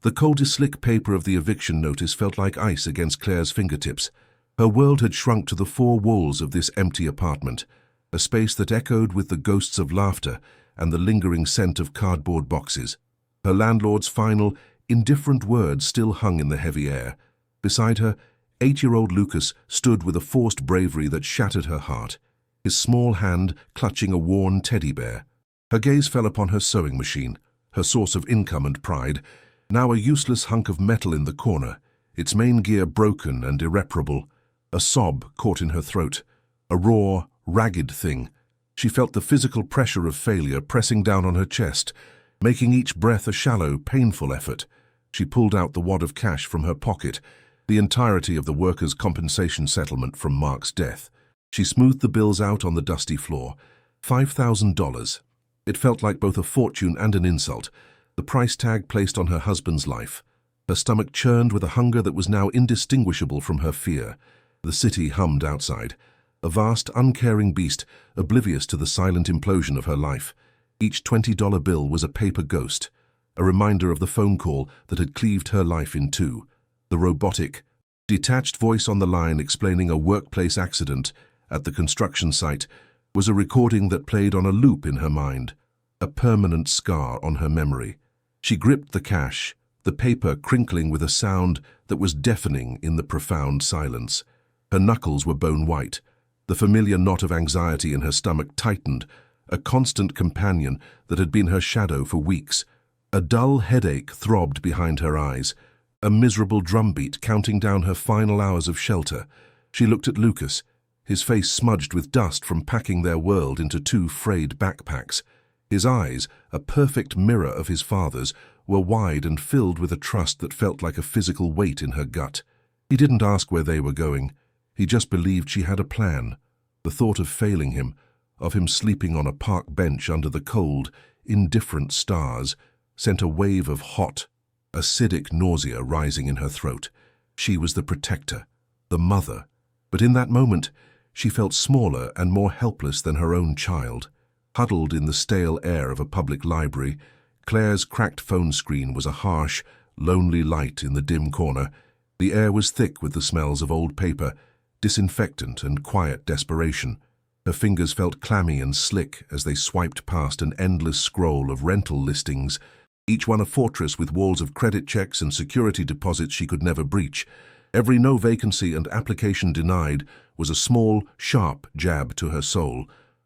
The coldy slick paper of the eviction notice felt like ice against Claire's fingertips. Her world had shrunk to the four walls of this empty apartment, a space that echoed with the ghosts of laughter and the lingering scent of cardboard boxes. Her landlord's final, indifferent words still hung in the heavy air. Beside her, 8-year-old Lucas stood with a forced bravery that shattered her heart, his small hand clutching a worn teddy bear. Her gaze fell upon her sewing machine, her source of income and pride, now a useless hunk of metal in the corner, its main gear broken and irreparable. A sob caught in her throat, a raw, ragged thing. She felt the physical pressure of failure pressing down on her chest, making each breath a shallow, painful effort. She pulled out the wad of cash from her pocket, the entirety of the workers' compensation settlement from Mark's death. She smoothed the bills out on the dusty floor. $5,000. It felt like both a fortune and an insult, the price tag placed on her husband's life. Her stomach churned with a hunger that was now indistinguishable from her fear. The city hummed outside, a vast, uncaring beast, oblivious to the silent implosion of her life. Each $20 bill was a paper ghost, a reminder of the phone call that had cleaved her life in two. The robotic, detached voice on the line explaining a workplace accident at the construction site was a recording that played on a loop in her mind, a permanent scar on her memory. She gripped the cash, the paper crinkling with a sound that was deafening in the profound silence. Her knuckles were bone white. The familiar knot of anxiety in her stomach tightened, a constant companion that had been her shadow for weeks. A dull headache throbbed behind her eyes, a miserable drumbeat counting down her final hours of shelter. She looked at Lucas, his face smudged with dust from packing their world into 2 frayed backpacks. His eyes, a perfect mirror of his father's, were wide and filled with a trust that felt like a physical weight in her gut. He didn't ask where they were going. He just believed she had a plan. The thought of failing him, of him sleeping on a park bench under the cold, indifferent stars, sent a wave of hot, acidic nausea rising in her throat. She was the protector, the mother, but in that moment she felt smaller and more helpless than her own child. Huddled in the stale air of a public library, Claire's cracked phone screen was a harsh, lonely light in the dim corner. The air was thick with the smells of old paper, disinfectant and quiet desperation. Her fingers felt clammy and slick as they swiped past an endless scroll of rental listings, each one a fortress with walls of credit checks and security deposits she could never breach. Every no vacancy and application denied was a small, sharp jab to her soul.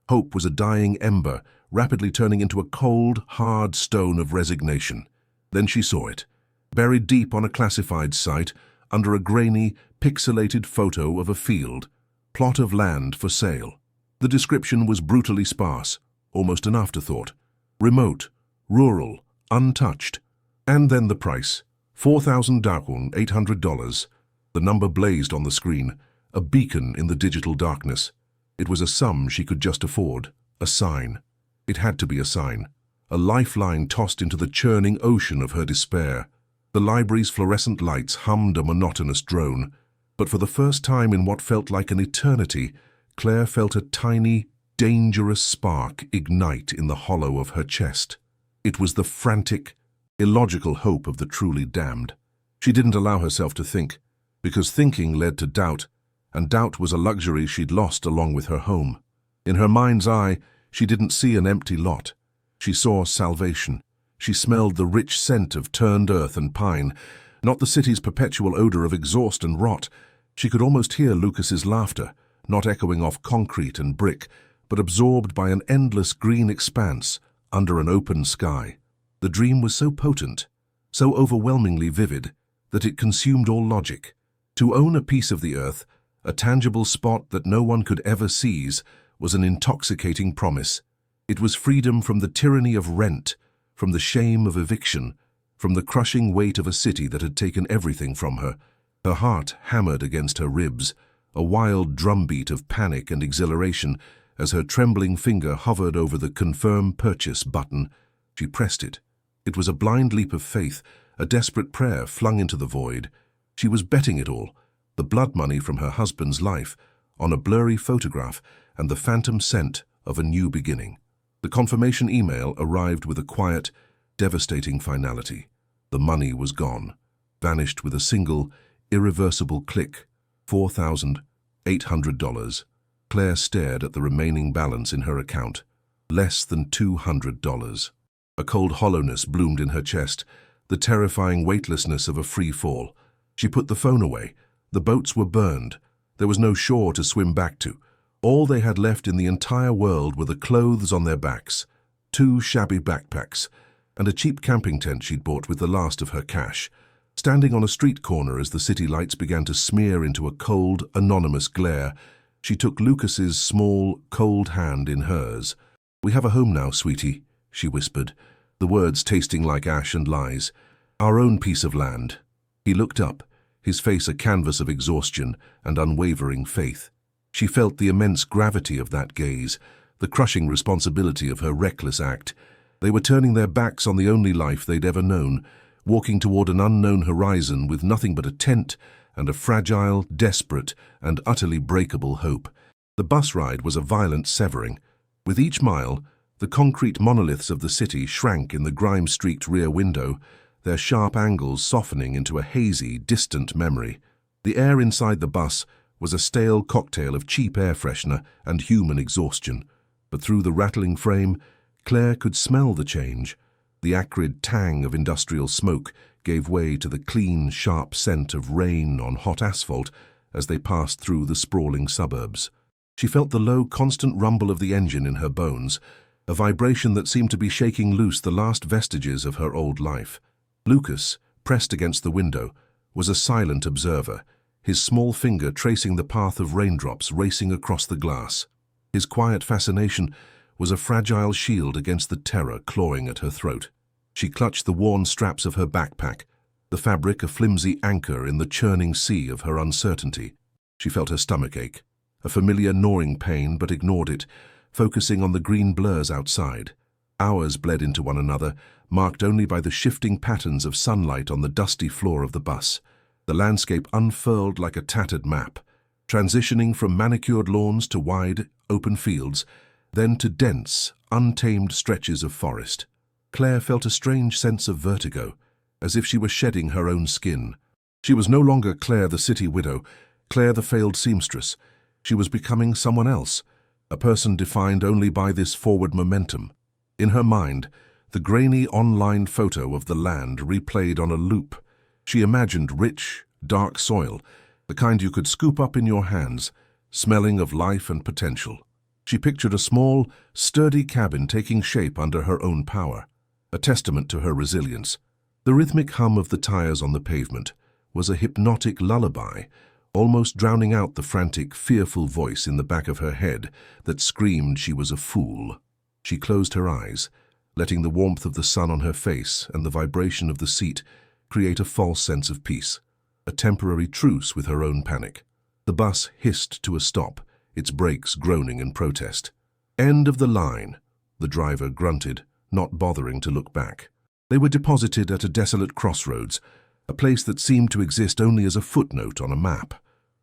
Hope was a dying ember, rapidly turning into a cold, hard stone of resignation. Then she saw it, buried deep on a classified site, under a grainy, pixelated photo of a field, plot of land for sale. The description was brutally sparse, almost an afterthought. Remote, rural, untouched. And then the price, 4,000 darkun, $800. The number blazed on the screen, a beacon in the digital darkness. It was a sum she could just afford, a sign. It had to be a sign, a lifeline tossed into the churning ocean of her despair. The library's fluorescent lights hummed a monotonous drone, but for the first time in what felt like an eternity, Claire felt a tiny, dangerous spark ignite in the hollow of her chest. It was the frantic, illogical hope of the truly damned. She didn't allow herself to think, because thinking led to doubt, and doubt was a luxury she'd lost along with her home. In her mind's eye, she didn't see an empty lot. She saw salvation. She smelled the rich scent of turned earth and pine, not the city's perpetual odor of exhaust and rot. She could almost hear Lucas's laughter, not echoing off concrete and brick, but absorbed by an endless green expanse under an open sky. The dream was so potent, so overwhelmingly vivid, that it consumed all logic. To own a piece of the earth, a tangible spot that no one could ever seize, was an intoxicating promise. It was freedom from the tyranny of rent, from the shame of eviction, from the crushing weight of a city that had taken everything from her. Her heart hammered against her ribs, a wild drumbeat of panic and exhilaration as her trembling finger hovered over the confirm purchase button. She pressed it. It was a blind leap of faith, a desperate prayer flung into the void. She was betting it all, the blood money from her husband's life, on a blurry photograph and the phantom scent of a new beginning. The confirmation email arrived with a quiet, devastating finality. The money was gone, vanished with a single, irreversible click. $4,800. Claire stared at the remaining balance in her account. Less than $200. A cold hollowness bloomed in her chest, the terrifying weightlessness of a free fall. She put the phone away. The boats were burned. There was no shore to swim back to. All they had left in the entire world were the clothes on their backs, 2 shabby backpacks, and a cheap camping tent she'd bought with the last of her cash. Standing on a street corner as the city lights began to smear into a cold, anonymous glare, she took Lucas's small, cold hand in hers. "We have a home now, sweetie," she whispered, the words tasting like ash and lies. "Our own piece of land." He looked up, his face a canvas of exhaustion and unwavering faith. She felt the immense gravity of that gaze, the crushing responsibility of her reckless act. They were turning their backs on the only life they'd ever known, walking toward an unknown horizon with nothing but a tent and a fragile, desperate, and utterly breakable hope. The bus ride was a violent severing. With each mile, the concrete monoliths of the city shrank in the grime-streaked rear window, their sharp angles softening into a hazy, distant memory. The air inside the bus was a stale cocktail of cheap air freshener and human exhaustion. But through the rattling frame, Claire could smell the change. The acrid tang of industrial smoke gave way to the clean, sharp scent of rain on hot asphalt as they passed through the sprawling suburbs. She felt the low, constant rumble of the engine in her bones, a vibration that seemed to be shaking loose the last vestiges of her old life. Lucas, pressed against the window, was a silent observer, his small finger tracing the path of raindrops racing across the glass. His quiet fascination was a fragile shield against the terror clawing at her throat. She clutched the worn straps of her backpack, the fabric a flimsy anchor in the churning sea of her uncertainty. She felt her stomach ache, a familiar gnawing pain, but ignored it, focusing on the green blurs outside. Hours bled into one another, marked only by the shifting patterns of sunlight on the dusty floor of the bus. The landscape unfurled like a tattered map, transitioning from manicured lawns to wide, open fields, then to dense, untamed stretches of forest. Claire felt a strange sense of vertigo, as if she were shedding her own skin. She was no longer Claire the city widow, Claire the failed seamstress. She was becoming someone else, a person defined only by this forward momentum. In her mind, the grainy online photo of the land replayed on a loop. She imagined rich, dark soil, the kind you could scoop up in your hands, smelling of life and potential. She pictured a small, sturdy cabin taking shape under her own power, a testament to her resilience. The rhythmic hum of the tires on the pavement was a hypnotic lullaby, almost drowning out the frantic, fearful voice in the back of her head that screamed she was a fool. She closed her eyes, letting the warmth of the sun on her face and the vibration of the seat create a false sense of peace, a temporary truce with her own panic. The bus hissed to a stop, its brakes groaning in protest. "End of the line," the driver grunted, not bothering to look back. They were deposited at a desolate crossroads, a place that seemed to exist only as a footnote on a map.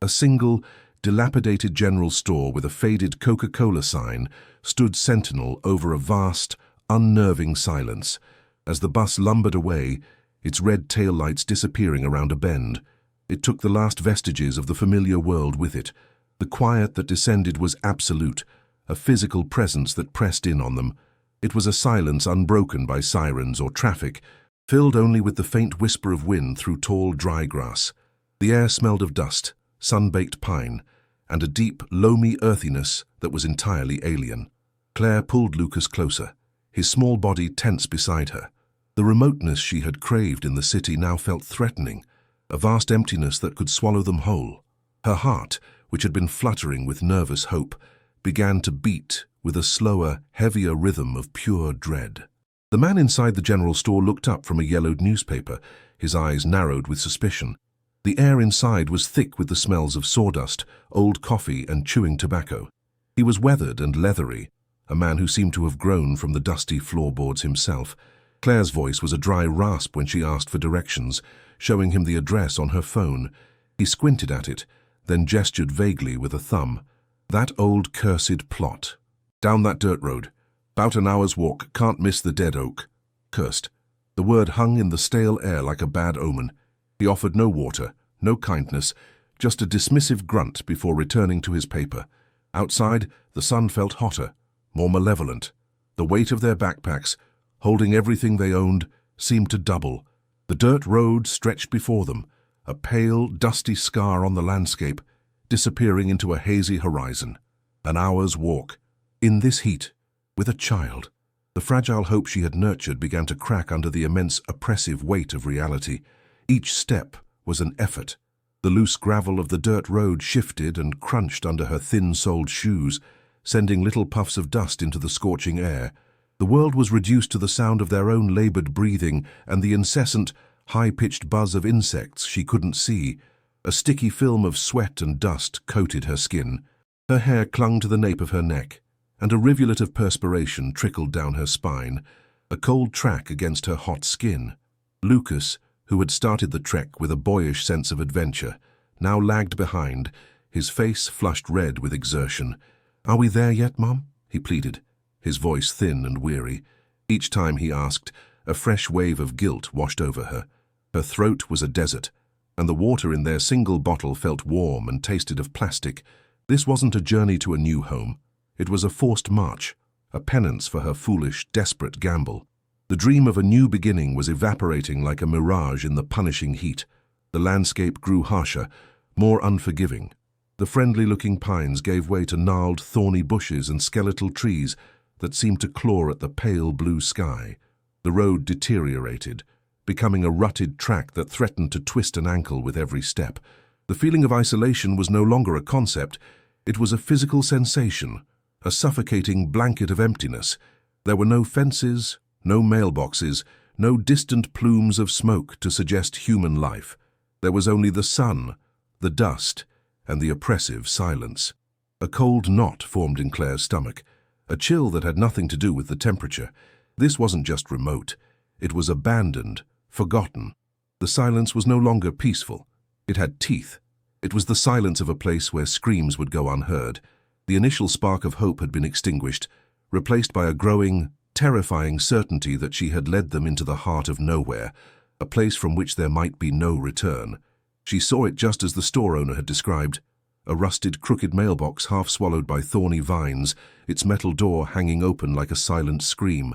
A single, dilapidated general store with a faded Coca-Cola sign stood sentinel over a vast, unnerving silence. As the bus lumbered away, its red taillights disappearing around a bend, it took the last vestiges of the familiar world with it. The quiet that descended was absolute, a physical presence that pressed in on them. It was a silence unbroken by sirens or traffic, filled only with the faint whisper of wind through tall, dry grass. The air smelled of dust, sun-baked pine, and a deep, loamy earthiness that was entirely alien. Claire pulled Lucas closer, his small body tense beside her. The remoteness she had craved in the city now felt threatening, a vast emptiness that could swallow them whole. Her heart, which had been fluttering with nervous hope, began to beat with a slower, heavier rhythm of pure dread. The man inside the general store looked up from a yellowed newspaper, his eyes narrowed with suspicion. The air inside was thick with the smells of sawdust, old coffee, and chewing tobacco. He was weathered and leathery, a man who seemed to have grown from the dusty floorboards himself. Claire's voice was a dry rasp when she asked for directions, showing him the address on her phone. He squinted at it, then gestured vaguely with a thumb. "That old cursed plot. Down that dirt road. 'Bout an hour's walk, can't miss the dead oak." Cursed. The word hung in the stale air like a bad omen. He offered no water, no kindness, just a dismissive grunt before returning to his paper. Outside, the sun felt hotter, more malevolent. The weight of their backpacks, holding everything they owned, seemed to double. The dirt road stretched before them, a pale, dusty scar on the landscape, disappearing into a hazy horizon. An hour's walk. In this heat, with a child. The fragile hope she had nurtured began to crack under the immense, oppressive weight of reality. Each step was an effort. The loose gravel of the dirt road shifted and crunched under her thin-soled shoes, sending little puffs of dust into the scorching air. The world was reduced to the sound of their own labored breathing and the incessant, high-pitched buzz of insects she couldn't see. A sticky film of sweat and dust coated her skin. Her hair clung to the nape of her neck, and a rivulet of perspiration trickled down her spine, a cold track against her hot skin. Lucas, who had started the trek with a boyish sense of adventure, now lagged behind, his face flushed red with exertion. "Are we there yet, Mum?" he pleaded, his voice thin and weary. Each time he asked, a fresh wave of guilt washed over her. Her throat was a desert, and the water in their single bottle felt warm and tasted of plastic. This wasn't a journey to a new home. It was a forced march, a penance for her foolish, desperate gamble. The dream of a new beginning was evaporating like a mirage in the punishing heat. The landscape grew harsher, more unforgiving. The friendly-looking pines gave way to gnarled, thorny bushes and skeletal trees that seemed to claw at the pale blue sky. The road deteriorated, becoming a rutted track that threatened to twist an ankle with every step. The feeling of isolation was no longer a concept. It was a physical sensation, a suffocating blanket of emptiness. There were no fences, no mailboxes, no distant plumes of smoke to suggest human life. There was only the sun, the dust, and the oppressive silence. A cold knot formed in Claire's stomach, a chill that had nothing to do with the temperature. This wasn't just remote. It was abandoned, forgotten. The silence was no longer peaceful. It had teeth. It was the silence of a place where screams would go unheard. The initial spark of hope had been extinguished, replaced by a growing, terrifying certainty that she had led them into the heart of nowhere, a place from which there might be no return. She saw it just as the store owner had described, a rusted, crooked mailbox half swallowed by thorny vines, its metal door hanging open like a silent scream.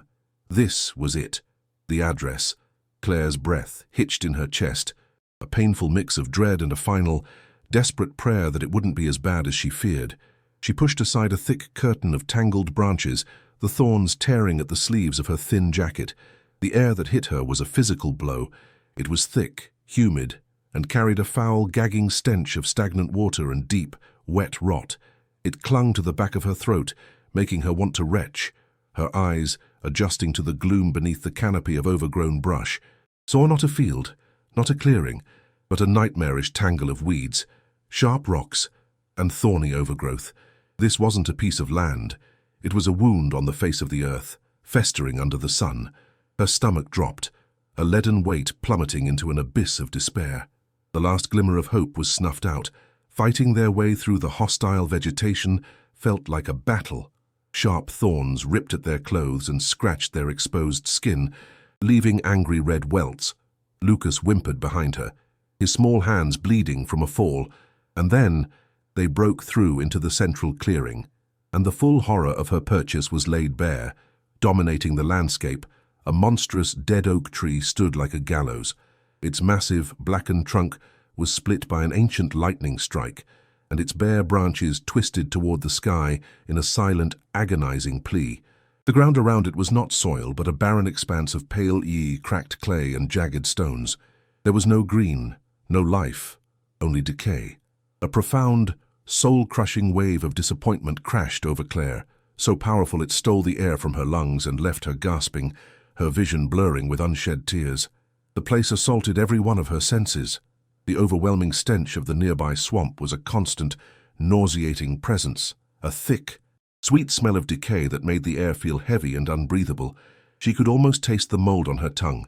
This was it, the address. Claire's breath hitched in her chest, a painful mix of dread and a final, desperate prayer that it wouldn't be as bad as she feared. She pushed aside a thick curtain of tangled branches, the thorns tearing at the sleeves of her thin jacket. The air that hit her was a physical blow. It was thick, humid, and carried a foul, gagging stench of stagnant water and deep, wet rot. It clung to the back of her throat, making her want to retch. Her eyes, adjusting to the gloom beneath the canopy of overgrown brush, saw not a field, not a clearing, but a nightmarish tangle of weeds, sharp rocks, and thorny overgrowth. This wasn't a piece of land. It was a wound on the face of the earth, festering under the sun. Her stomach dropped, a leaden weight plummeting into an abyss of despair. The last glimmer of hope was snuffed out. Fighting their way through the hostile vegetation felt like a battle. Sharp thorns ripped at their clothes and scratched their exposed skin, leaving angry red welts. Lucas whimpered behind her, his small hands bleeding from a fall, and then they broke through into the central clearing, and the full horror of her purchase was laid bare. Dominating the landscape, a monstrous dead oak tree stood like a gallows. Its massive, blackened trunk was split by an ancient lightning strike, and its bare branches twisted toward the sky in a silent, agonizing plea. The ground around it was not soil, but a barren expanse of pale cracked clay and jagged stones. There was no green, no life, only decay. A profound, soul-crushing wave of disappointment crashed over Claire, so powerful it stole the air from her lungs and left her gasping, her vision blurring with unshed tears. The place assaulted every one of her senses. The overwhelming stench of the nearby swamp was a constant, nauseating presence, a thick, sweet smell of decay that made the air feel heavy and unbreathable. She could almost taste the mold on her tongue.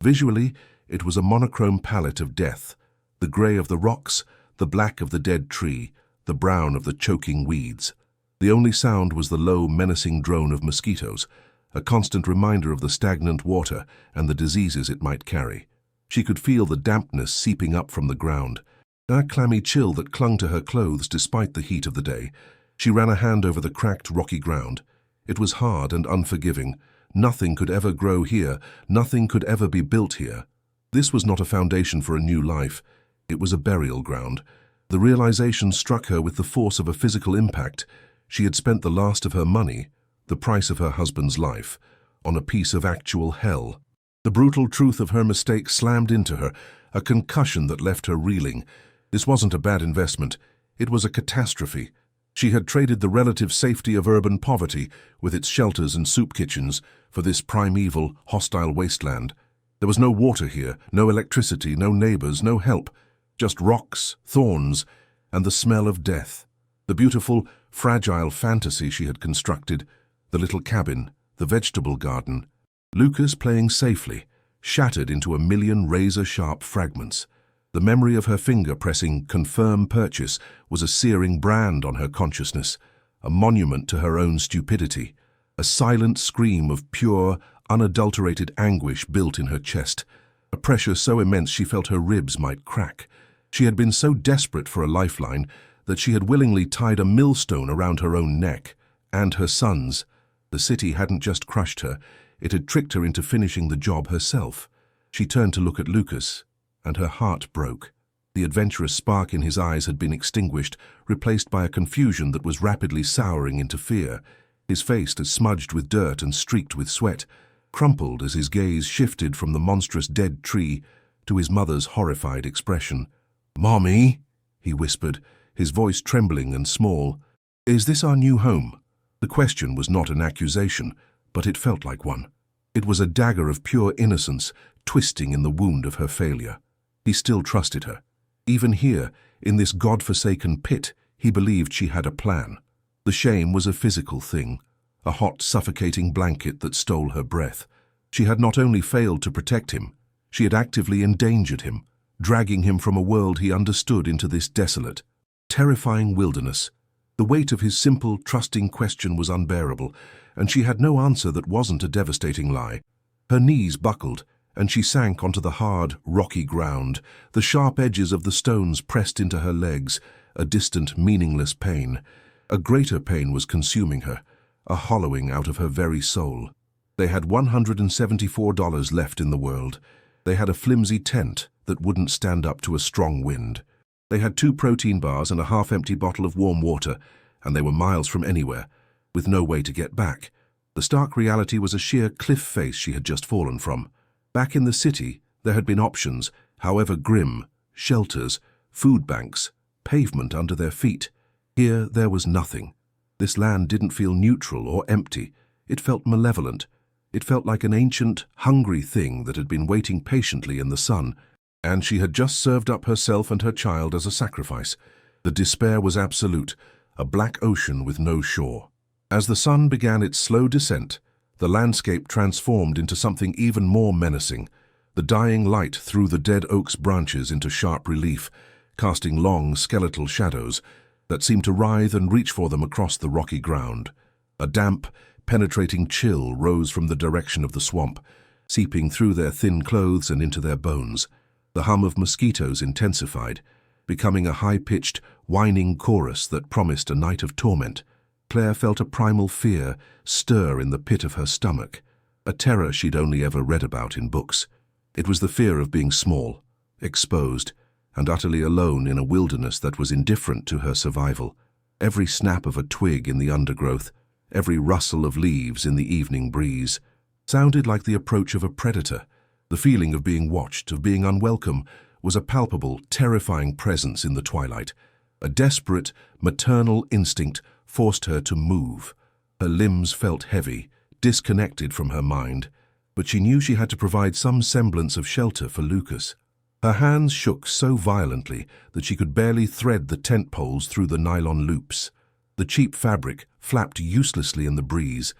Visually, it was a monochrome palette of death, the grey of the rocks, the black of the dead tree, the brown of the choking weeds. The only sound was the low, menacing drone of mosquitoes, a constant reminder of the stagnant water and the diseases it might carry. She could feel the dampness seeping up from the ground, a clammy chill that clung to her clothes despite the heat of the day. She ran a hand over the cracked, rocky ground. It was hard and unforgiving. Nothing could ever grow here. Nothing could ever be built here. This was not a foundation for a new life. It was a burial ground. The realization struck her with the force of a physical impact. She had spent the last of her money, the price of her husband's life, on a piece of actual hell. The brutal truth of her mistake slammed into her, a concussion that left her reeling. This wasn't a bad investment. It was a catastrophe. She had traded the relative safety of urban poverty, with its shelters and soup kitchens, for this primeval, hostile wasteland. There was no water here, no electricity, no neighbors, no help. Just rocks, thorns, and the smell of death. The beautiful, fragile fantasy she had constructed, the little cabin, the vegetable garden, Lucas playing safely, shattered into a million razor-sharp fragments. The memory of her finger pressing "confirm purchase" was a searing brand on her consciousness, a monument to her own stupidity, a silent scream of pure, unadulterated anguish built in her chest, a pressure so immense she felt her ribs might crack. She had been so desperate for a lifeline that she had willingly tied a millstone around her own neck, and her son's. The city hadn't just crushed her, it had tricked her into finishing the job herself. She turned to look at Lucas, and her heart broke. The adventurous spark in his eyes had been extinguished, replaced by a confusion that was rapidly souring into fear. His face was smudged with dirt and streaked with sweat, crumpled as his gaze shifted from the monstrous dead tree to his mother's horrified expression. "Mommy," he whispered, his voice trembling and small, "is this our new home?" The question was not an accusation, but it felt like one. It was a dagger of pure innocence, twisting in the wound of her failure. He still trusted her. Even here, in this God-forsaken pit, he believed she had a plan. The shame was a physical thing, a hot, suffocating blanket that stole her breath. She had not only failed to protect him, she had actively endangered him, dragging him from a world he understood into this desolate, terrifying wilderness. The weight of his simple, trusting question was unbearable, and she had no answer that wasn't a devastating lie. Her knees buckled, and she sank onto the hard, rocky ground. The sharp edges of the stones pressed into her legs, a distant, meaningless pain. A greater pain was consuming her, a hollowing out of her very soul. They had $174 left in the world. They had a flimsy tent that wouldn't stand up to a strong wind. They had 2 protein bars and a half-empty bottle of warm water, and they were miles from anywhere, with no way to get back. The stark reality was a sheer cliff face she had just fallen from. Back in the city, there had been options, however grim, shelters, food banks, pavement under their feet. Here there was nothing. This land didn't feel neutral or empty. It felt malevolent. It felt like an ancient, hungry thing that had been waiting patiently in the sun, and she had just served up herself and her child as a sacrifice. The despair was absolute, a black ocean with no shore. As the sun began its slow descent, the landscape transformed into something even more menacing. The dying light threw the dead oak's branches into sharp relief, casting long, skeletal shadows that seemed to writhe and reach for them across the rocky ground. A damp, penetrating chill rose from the direction of the swamp, seeping through their thin clothes and into their bones. The hum of mosquitoes intensified, becoming a high-pitched, whining chorus that promised a night of torment. Claire felt a primal fear stir in the pit of her stomach, a terror she'd only ever read about in books. It was the fear of being small, exposed, and utterly alone in a wilderness that was indifferent to her survival. Every snap of a twig in the undergrowth, every rustle of leaves in the evening breeze, sounded like the approach of a predator. The feeling of being watched, of being unwelcome, was a palpable, terrifying presence in the twilight. A desperate, maternal instinct forced her to move. Her limbs felt heavy, disconnected from her mind, but she knew she had to provide some semblance of shelter for Lucas. Her hands shook so violently that she could barely thread the tent poles through the nylon loops. The cheap fabric flapped uselessly in the breeze,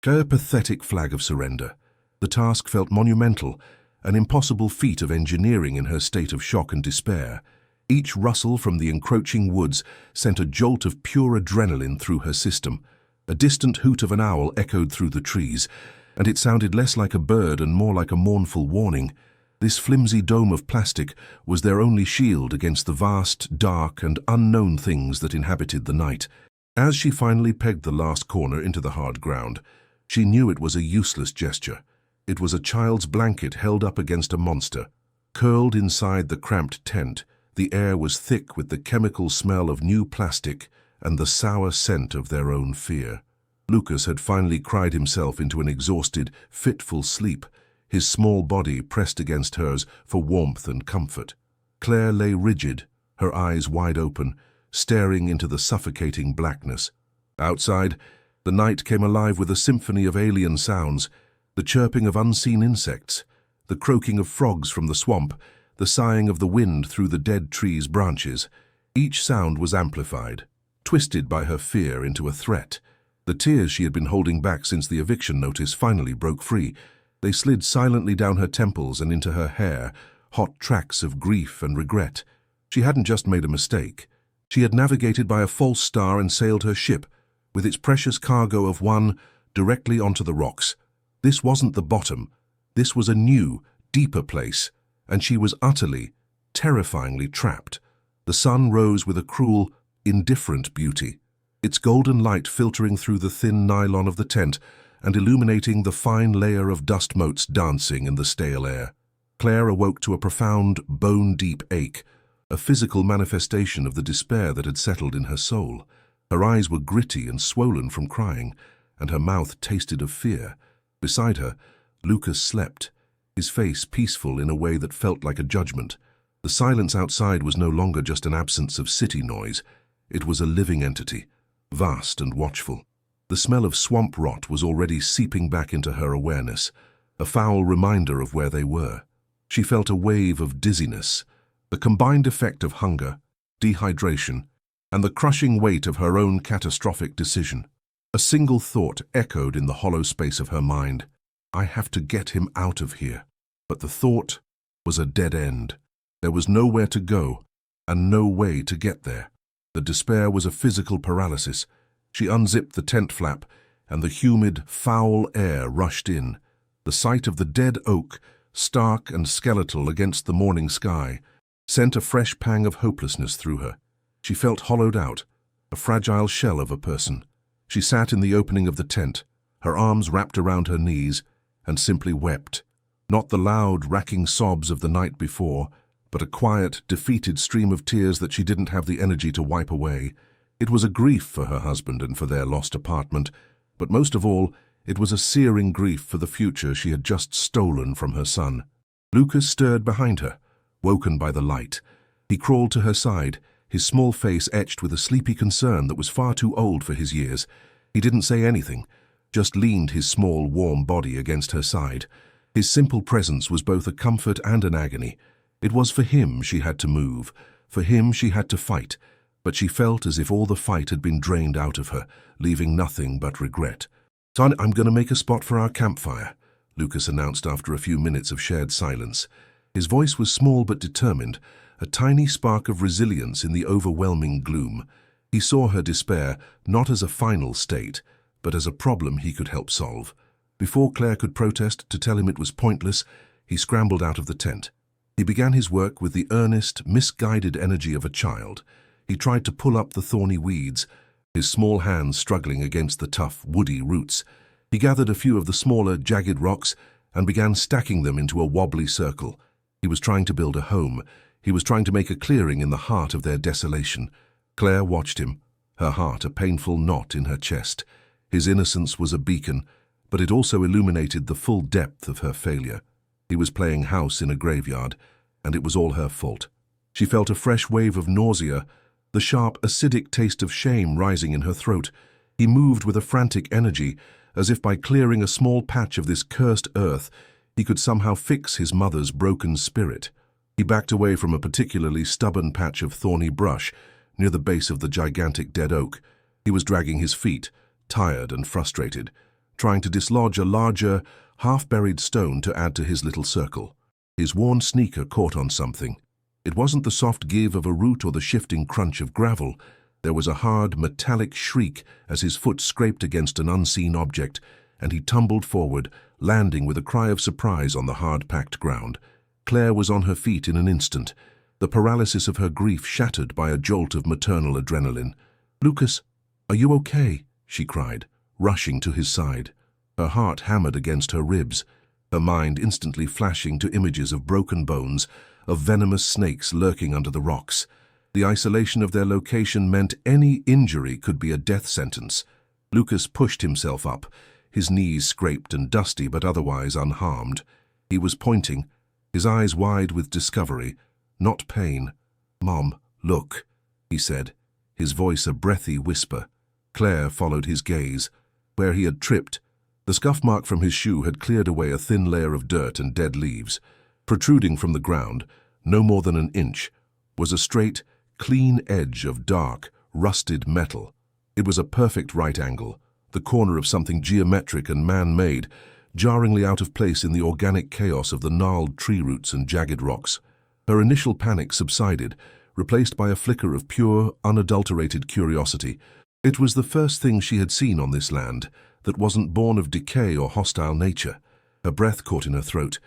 a pathetic flag of surrender. The task felt monumental, an impossible feat of engineering in her state of shock and despair. Each rustle from the encroaching woods sent a jolt of pure adrenaline through her system. A distant hoot of an owl echoed through the trees, and it sounded less like a bird and more like a mournful warning. This flimsy dome of plastic was their only shield against the vast, dark, and unknown things that inhabited the night. As she finally pegged the last corner into the hard ground, she knew it was a useless gesture. It was a child's blanket held up against a monster. Curled inside the cramped tent, the air was thick with the chemical smell of new plastic and the sour scent of their own fear. Lucas had finally cried himself into an exhausted, fitful sleep, his small body pressed against hers for warmth and comfort. Claire lay rigid, her eyes wide open, staring into the suffocating blackness. Outside, the night came alive with a symphony of alien sounds, the chirping of unseen insects, the croaking of frogs from the swamp, the sighing of the wind through the dead trees' branches. Each sound was amplified, twisted by her fear into a threat. The tears she had been holding back since the eviction notice finally broke free. They slid silently down her temples and into her hair, hot tracks of grief and regret. She hadn't just made a mistake. She had navigated by a false star and sailed her ship, with its precious cargo of one, directly onto the rocks. This wasn't the bottom. This was a new, deeper place, and she was utterly, terrifyingly trapped. The sun rose with a cruel, indifferent beauty, its golden light filtering through the thin nylon of the tent and illuminating the fine layer of dust motes dancing in the stale air. Claire awoke to a profound, bone-deep ache, a physical manifestation of the despair that had settled in her soul. Her eyes were gritty and swollen from crying, and her mouth tasted of fear. Beside her, Lucas slept, his face peaceful in a way that felt like a judgment. The silence outside was no longer just an absence of city noise. It was a living entity, vast and watchful. The smell of swamp rot was already seeping back into her awareness, a foul reminder of where they were. She felt a wave of dizziness, the combined effect of hunger, dehydration, and the crushing weight of her own catastrophic decision. A single thought echoed in the hollow space of her mind. I have to get him out of here. But the thought was a dead end. There was nowhere to go, and no way to get there. The despair was a physical paralysis. She unzipped the tent flap, and the humid, foul air rushed in. The sight of the dead oak, stark and skeletal against the morning sky, sent a fresh pang of hopelessness through her. She felt hollowed out, a fragile shell of a person. She sat in the opening of the tent, her arms wrapped around her knees, and simply wept. Not the loud, racking sobs of the night before, but a quiet, defeated stream of tears that she didn't have the energy to wipe away. It was a grief for her husband and for their lost apartment, but most of all, it was a searing grief for the future she had just stolen from her son. Lucas stirred behind her, woken by the light. He crawled to her side, his small face etched with a sleepy concern that was far too old for his years. He didn't say anything, just leaned his small, warm body against her side. His simple presence was both a comfort and an agony. It was for him she had to move, for him she had to fight, but she felt as if all the fight had been drained out of her, leaving nothing but regret. "Son, I'm going to make a spot for our campfire," Lucas announced after a few minutes of shared silence. His voice was small but determined, a tiny spark of resilience in the overwhelming gloom. He saw her despair not as a final state, but as a problem he could help solve. Before Claire could protest to tell him it was pointless, he scrambled out of the tent. He began his work with the earnest, misguided energy of a child. He tried to pull up the thorny weeds, his small hands struggling against the tough, woody roots. He gathered a few of the smaller, jagged rocks and began stacking them into a wobbly circle. He was trying to build a home. He was trying to make a clearing in the heart of their desolation. Claire watched him, her heart a painful knot in her chest. His innocence was a beacon, but it also illuminated the full depth of her failure. He was playing house in a graveyard, and it was all her fault. She felt a fresh wave of nausea, the sharp, acidic taste of shame rising in her throat. He moved with a frantic energy, as if by clearing a small patch of this cursed earth, he could somehow fix his mother's broken spirit. He backed away from a particularly stubborn patch of thorny brush near the base of the gigantic dead oak. He was dragging his feet, tired and frustrated, trying to dislodge a larger, half-buried stone to add to his little circle. His worn sneaker caught on something. It wasn't the soft give of a root or the shifting crunch of gravel. There was a hard, metallic shriek as his foot scraped against an unseen object, and he tumbled forward, landing with a cry of surprise on the hard-packed ground. Claire was on her feet in an instant, the paralysis of her grief shattered by a jolt of maternal adrenaline. "Lucas, are you okay?" she cried, rushing to his side. Her heart hammered against her ribs, her mind instantly flashing to images of broken bones, of venomous snakes lurking under the rocks. The isolation of their location meant any injury could be a death sentence. Lucas pushed himself up, his knees scraped and dusty but otherwise unharmed. He was pointing, his eyes wide with discovery, not pain. "Mom, look," he said, his voice a breathy whisper. Claire followed his gaze. Where he had tripped, the scuff mark from his shoe had cleared away a thin layer of dirt and dead leaves. Protruding from the ground, no more than an inch, was a straight, clean edge of dark, rusted metal. It was a perfect right angle, the corner of something geometric and man-made, jarringly out of place in the organic chaos of the gnarled tree roots and jagged rocks. Her initial panic subsided, replaced by a flicker of pure, unadulterated curiosity. It was the first thing she had seen on this land that wasn't born of decay or hostile nature. Her breath caught in her throat.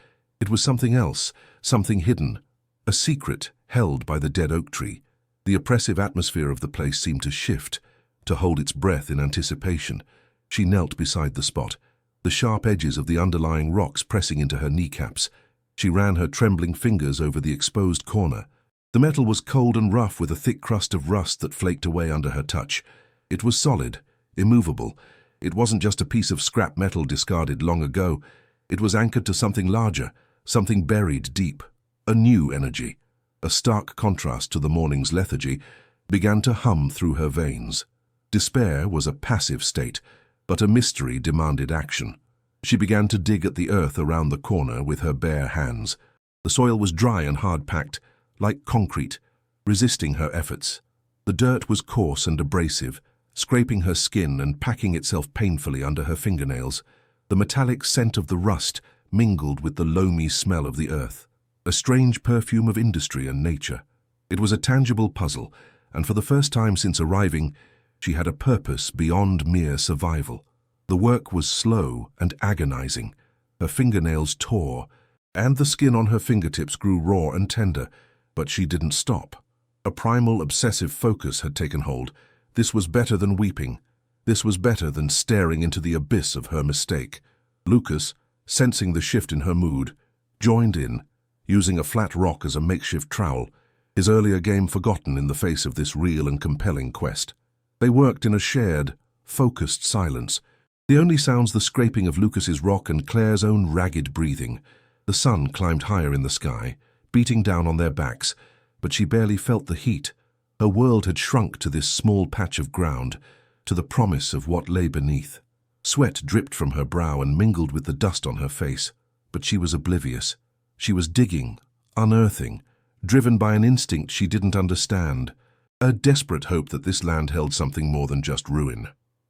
It was something else, something hidden, a secret held by the dead oak tree. The oppressive atmosphere of the place seemed to shift, to hold its breath in anticipation. She knelt beside the spot, the sharp edges of the underlying rocks pressing into her kneecaps. She ran her trembling fingers over the exposed corner. The metal was cold and rough with a thick crust of rust that flaked away under her touch. It was solid, immovable. It wasn't just a piece of scrap metal discarded long ago. It was anchored to something larger, something buried deep. A new energy, a stark contrast to the morning's lethargy, began to hum through her veins. Despair was a passive state, but a mystery demanded action. She began to dig at the earth around the corner with her bare hands. The soil was dry and hard-packed, like concrete, resisting her efforts. The dirt was coarse and abrasive, scraping her skin and packing itself painfully under her fingernails. The metallic scent of the rust mingled with the loamy smell of the earth, a strange perfume of industry and nature. It was a tangible puzzle, and for the first time since arriving, she had a purpose beyond mere survival. The work was slow and agonizing. Her fingernails tore, and the skin on her fingertips grew raw and tender, but she didn't stop. A primal, obsessive focus had taken hold. This was better than weeping. This was better than staring into the abyss of her mistake. Lucas, sensing the shift in her mood, joined in, using a flat rock as a makeshift trowel, his earlier game forgotten in the face of this real and compelling quest. They worked in a shared, focused silence, the only sounds the scraping of Lucas's rock and Claire's own ragged breathing. The sun climbed higher in the sky, beating down on their backs, but she barely felt the heat. Her world had shrunk to this small patch of ground, to the promise of what lay beneath. Sweat dripped from her brow and mingled with the dust on her face, but she was oblivious. She was digging, unearthing, driven by an instinct she didn't understand, a desperate hope that this land held something more than just ruin.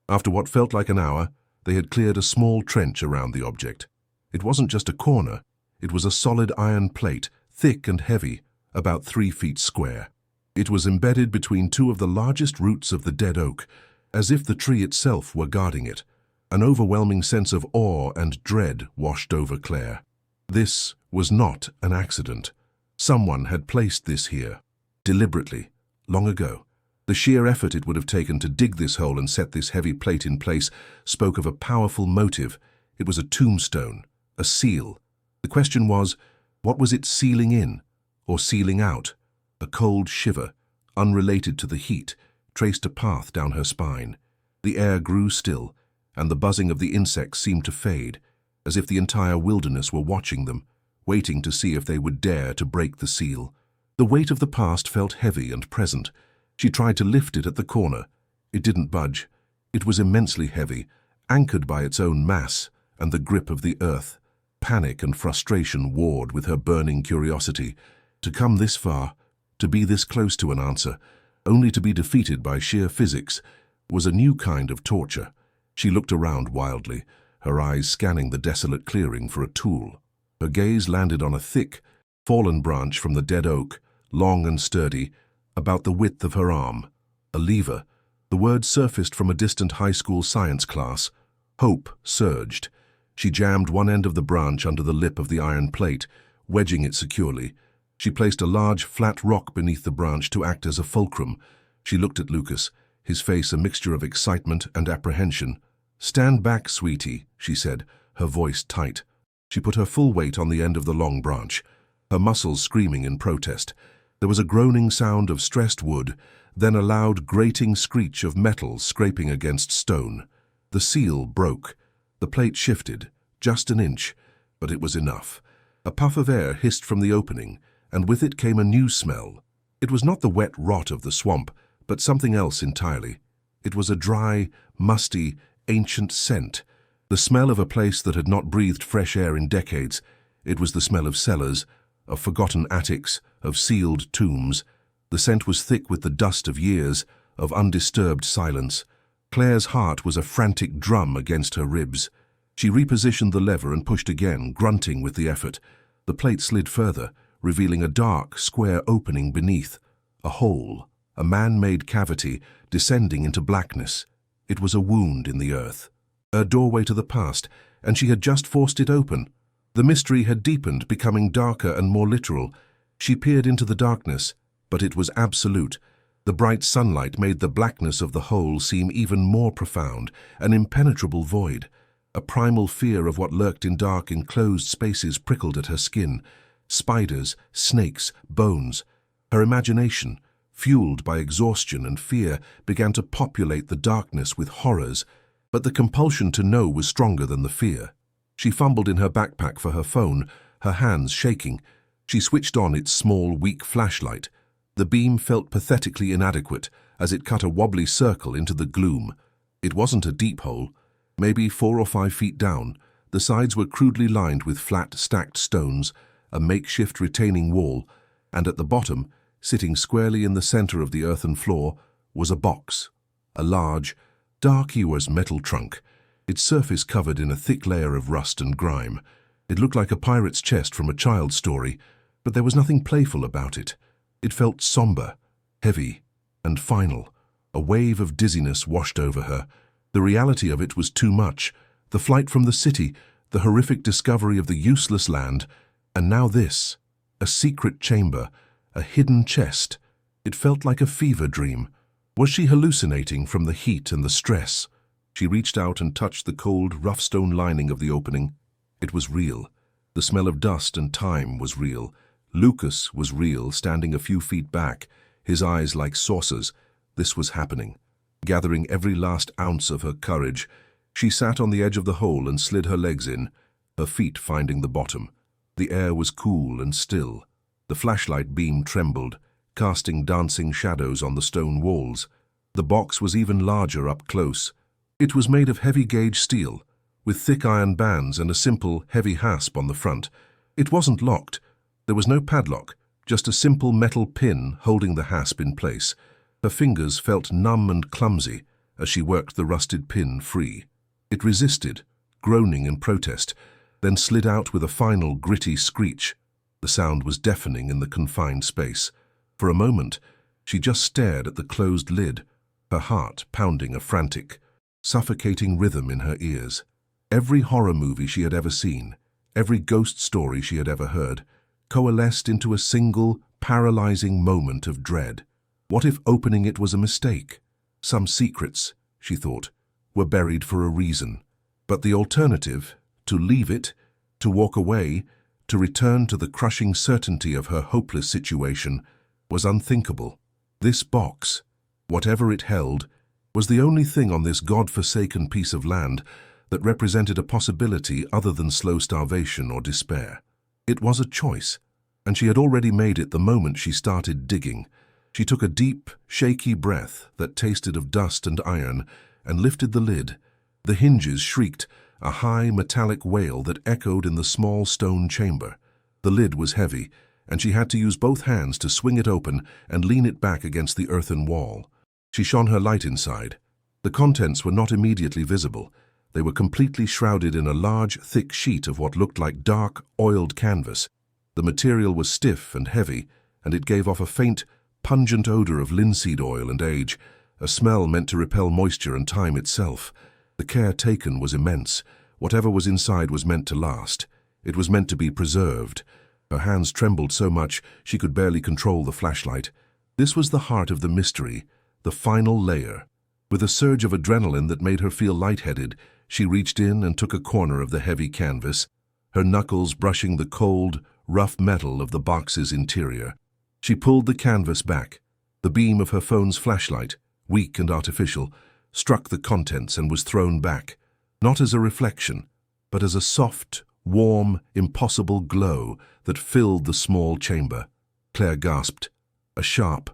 After what felt like an hour, they had cleared a small trench around the object. It wasn't just a corner, it was a solid iron plate, thick and heavy, about 3 feet square. It was embedded between two of the largest roots of the dead oak, as if the tree itself were guarding it. An overwhelming sense of awe and dread washed over Claire. This was not an accident. Someone had placed this here, deliberately, long ago. The sheer effort it would have taken to dig this hole and set this heavy plate in place spoke of a powerful motive. It was a tombstone, a seal. The question was, what was it sealing in, or sealing out? A cold shiver, unrelated to the heat, traced a path down her spine. The air grew still, and the buzzing of the insects seemed to fade, as if the entire wilderness were watching them, waiting to see if they would dare to break the seal. The weight of the past felt heavy and present. She tried to lift it at the corner. It didn't budge. It was immensely heavy, anchored by its own mass and the grip of the earth. Panic and frustration warred with her burning curiosity. To come this far, to be this close to an answer, only to be defeated by sheer physics, was a new kind of torture. She looked around wildly, her eyes scanning the desolate clearing for a tool. Her gaze landed on a thick, fallen branch from the dead oak, long and sturdy, about the width of her arm. A lever. The word surfaced from a distant high school science class. Hope surged. She jammed one end of the branch under the lip of the iron plate, wedging it securely. She placed a large, flat rock beneath the branch to act as a fulcrum. She looked at Lucas, his face a mixture of excitement and apprehension. "Stand back, sweetie," she said, her voice tight. She put her full weight on the end of the long branch, her muscles screaming in protest. There was a groaning sound of stressed wood, then a loud grating screech of metal scraping against stone. The seal broke. The plate shifted, just an inch, but it was enough. A puff of air hissed from the opening, and with it came a new smell. It was not the wet rot of the swamp, but something else entirely. It was a dry, musty, ancient scent, the smell of a place that had not breathed fresh air in decades. It was the smell of cellars, of forgotten attics, of sealed tombs. The scent was thick with the dust of years, of undisturbed silence. Claire's heart was a frantic drum against her ribs. She repositioned the lever and pushed again, grunting with the effort. The plate slid further, revealing a dark, square opening beneath. A hole, a man-made cavity, descending into blackness. It was a wound in the earth. A doorway to the past, and she had just forced it open. The mystery had deepened, becoming darker and more literal. She peered into the darkness, but it was absolute. The bright sunlight made the blackness of the hole seem even more profound, an impenetrable void. A primal fear of what lurked in dark, enclosed spaces prickled at her skin. Spiders, snakes, bones. Her imagination, fueled by exhaustion and fear, began to populate the darkness with horrors, but the compulsion to know was stronger than the fear. She fumbled in her backpack for her phone, her hands shaking. She switched on its small, weak flashlight. The beam felt pathetically inadequate as it cut a wobbly circle into the gloom. It wasn't a deep hole, maybe 4 or 5 feet down. The sides were crudely lined with flat, stacked stones, a makeshift retaining wall, and at the bottom, sitting squarely in the center of the earthen floor, was a box. A large, dark-hued metal trunk, its surface covered in a thick layer of rust and grime. It looked like a pirate's chest from a child's story, but there was nothing playful about it. It felt somber, heavy, and final. A wave of dizziness washed over her. The reality of it was too much. The flight from the city, the horrific discovery of the useless land, and now this, a secret chamber, a hidden chest. It felt like a fever dream. Was she hallucinating from the heat and the stress? She reached out and touched the cold, rough stone lining of the opening. It was real. The smell of dust and time was real. Lucas was real, standing a few feet back, his eyes like saucers. This was happening. Gathering every last ounce of her courage, she sat on the edge of the hole and slid her legs in, her feet finding the bottom. The air was cool and still. The flashlight beam trembled, casting dancing shadows on the stone walls. The box was even larger up close. It was made of heavy-gauge steel, with thick iron bands and a simple, heavy hasp on the front. It wasn't locked. There was no padlock, just a simple metal pin holding the hasp in place. Her fingers felt numb and clumsy as she worked the rusted pin free. It resisted, groaning in protest, then slid out with a final gritty screech. The sound was deafening in the confined space. For a moment, she just stared at the closed lid, her heart pounding a frantic, suffocating rhythm in her ears. Every horror movie she had ever seen, every ghost story she had ever heard, coalesced into a single, paralyzing moment of dread. What if opening it was a mistake? Some secrets, she thought, were buried for a reason. But the alternative, to leave it, to walk away, to return to the crushing certainty of her hopeless situation, was unthinkable. This box, whatever it held, was the only thing on this God-forsaken piece of land that represented a possibility other than slow starvation or despair. It was a choice, and she had already made it the moment she started digging. She took a deep, shaky breath that tasted of dust and iron and lifted the lid. The hinges shrieked, a high, metallic wail that echoed in the small stone chamber. The lid was heavy, and she had to use both hands to swing it open and lean it back against the earthen wall. She shone her light inside. The contents were not immediately visible. They were completely shrouded in a large, thick sheet of what looked like dark, oiled canvas. The material was stiff and heavy, and it gave off a faint, pungent odor of linseed oil and age, a smell meant to repel moisture and time itself. The care taken was immense. Whatever was inside was meant to last. It was meant to be preserved. Her hands trembled so much she could barely control the flashlight. This was the heart of the mystery, the final layer. With a surge of adrenaline that made her feel lightheaded, she reached in and took a corner of the heavy canvas, her knuckles brushing the cold, rough metal of the box's interior. She pulled the canvas back. The beam of her phone's flashlight, weak and artificial, struck the contents and was thrown back, not as a reflection, but as a soft, warm, impossible glow that filled the small chamber. Claire gasped. A sharp,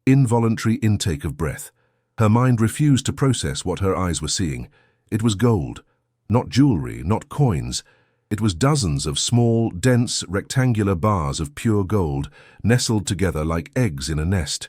involuntary intake of breath. Her mind refused to process what her eyes were seeing. It was gold, not jewelry, not coins. It was dozens of small, dense, rectangular bars of pure gold, nestled together like eggs in a nest.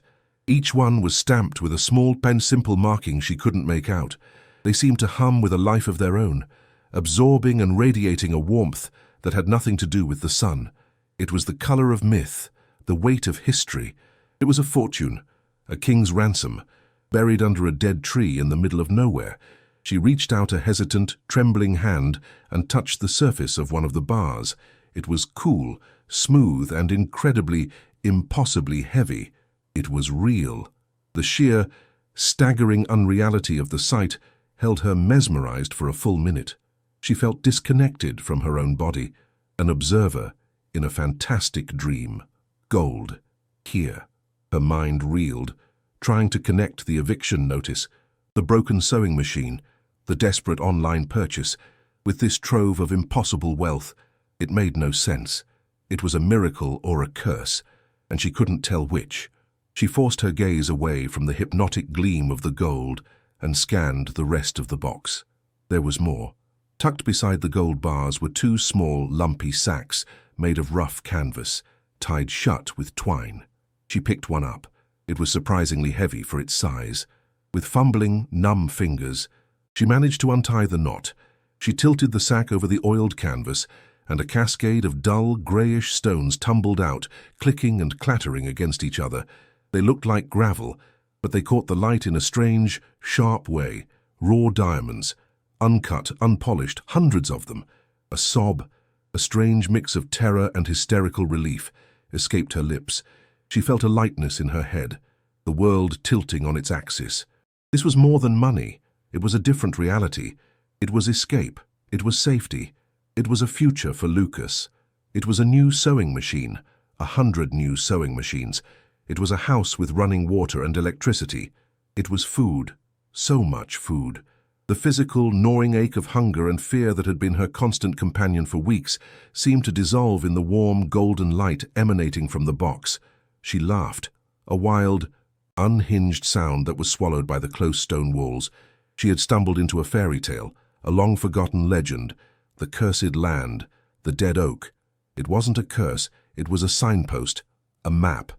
Each one was stamped with a small pen-simple marking she couldn't make out. They seemed to hum with a life of their own, absorbing and radiating a warmth that had nothing to do with the sun. It was the color of myth, the weight of history. It was a fortune, a king's ransom, buried under a dead tree in the middle of nowhere. She reached out a hesitant, trembling hand and touched the surface of one of the bars. It was cool, smooth, and incredibly, impossibly heavy. It was real. The sheer, staggering unreality of the sight held her mesmerized for a full minute. She felt disconnected from her own body, an observer in a fantastic dream. Gold. Here. Her mind reeled, trying to connect the eviction notice, the broken sewing machine, the desperate online purchase, with this trove of impossible wealth. It made no sense. It was a miracle or a curse, and she couldn't tell which. She forced her gaze away from the hypnotic gleam of the gold and scanned the rest of the box. There was more. Tucked beside the gold bars were two small, lumpy sacks made of rough canvas, tied shut with twine. She picked one up. It was surprisingly heavy for its size. With fumbling, numb fingers, she managed to untie the knot. She tilted the sack over the oiled canvas, and a cascade of dull, grayish stones tumbled out, clicking and clattering against each other. They looked like gravel, but they caught the light in a strange, sharp way. Raw diamonds, uncut, unpolished, hundreds of them. A sob, a strange mix of terror and hysterical relief, escaped her lips. She felt a lightness in her head, the world tilting on its axis. This was more than money. It was a different reality. It was escape. It was safety. It was a future for Lucas. It was a new sewing machine, 100 new sewing machines. It was a house with running water and electricity. It was food, so much food. The physical, gnawing ache of hunger and fear that had been her constant companion for weeks seemed to dissolve in the warm, golden light emanating from the box. She laughed, a wild, unhinged sound that was swallowed by the close stone walls. She had stumbled into a fairy tale, a long-forgotten legend, the cursed land, the dead oak. It wasn't a curse, it was a signpost, a map,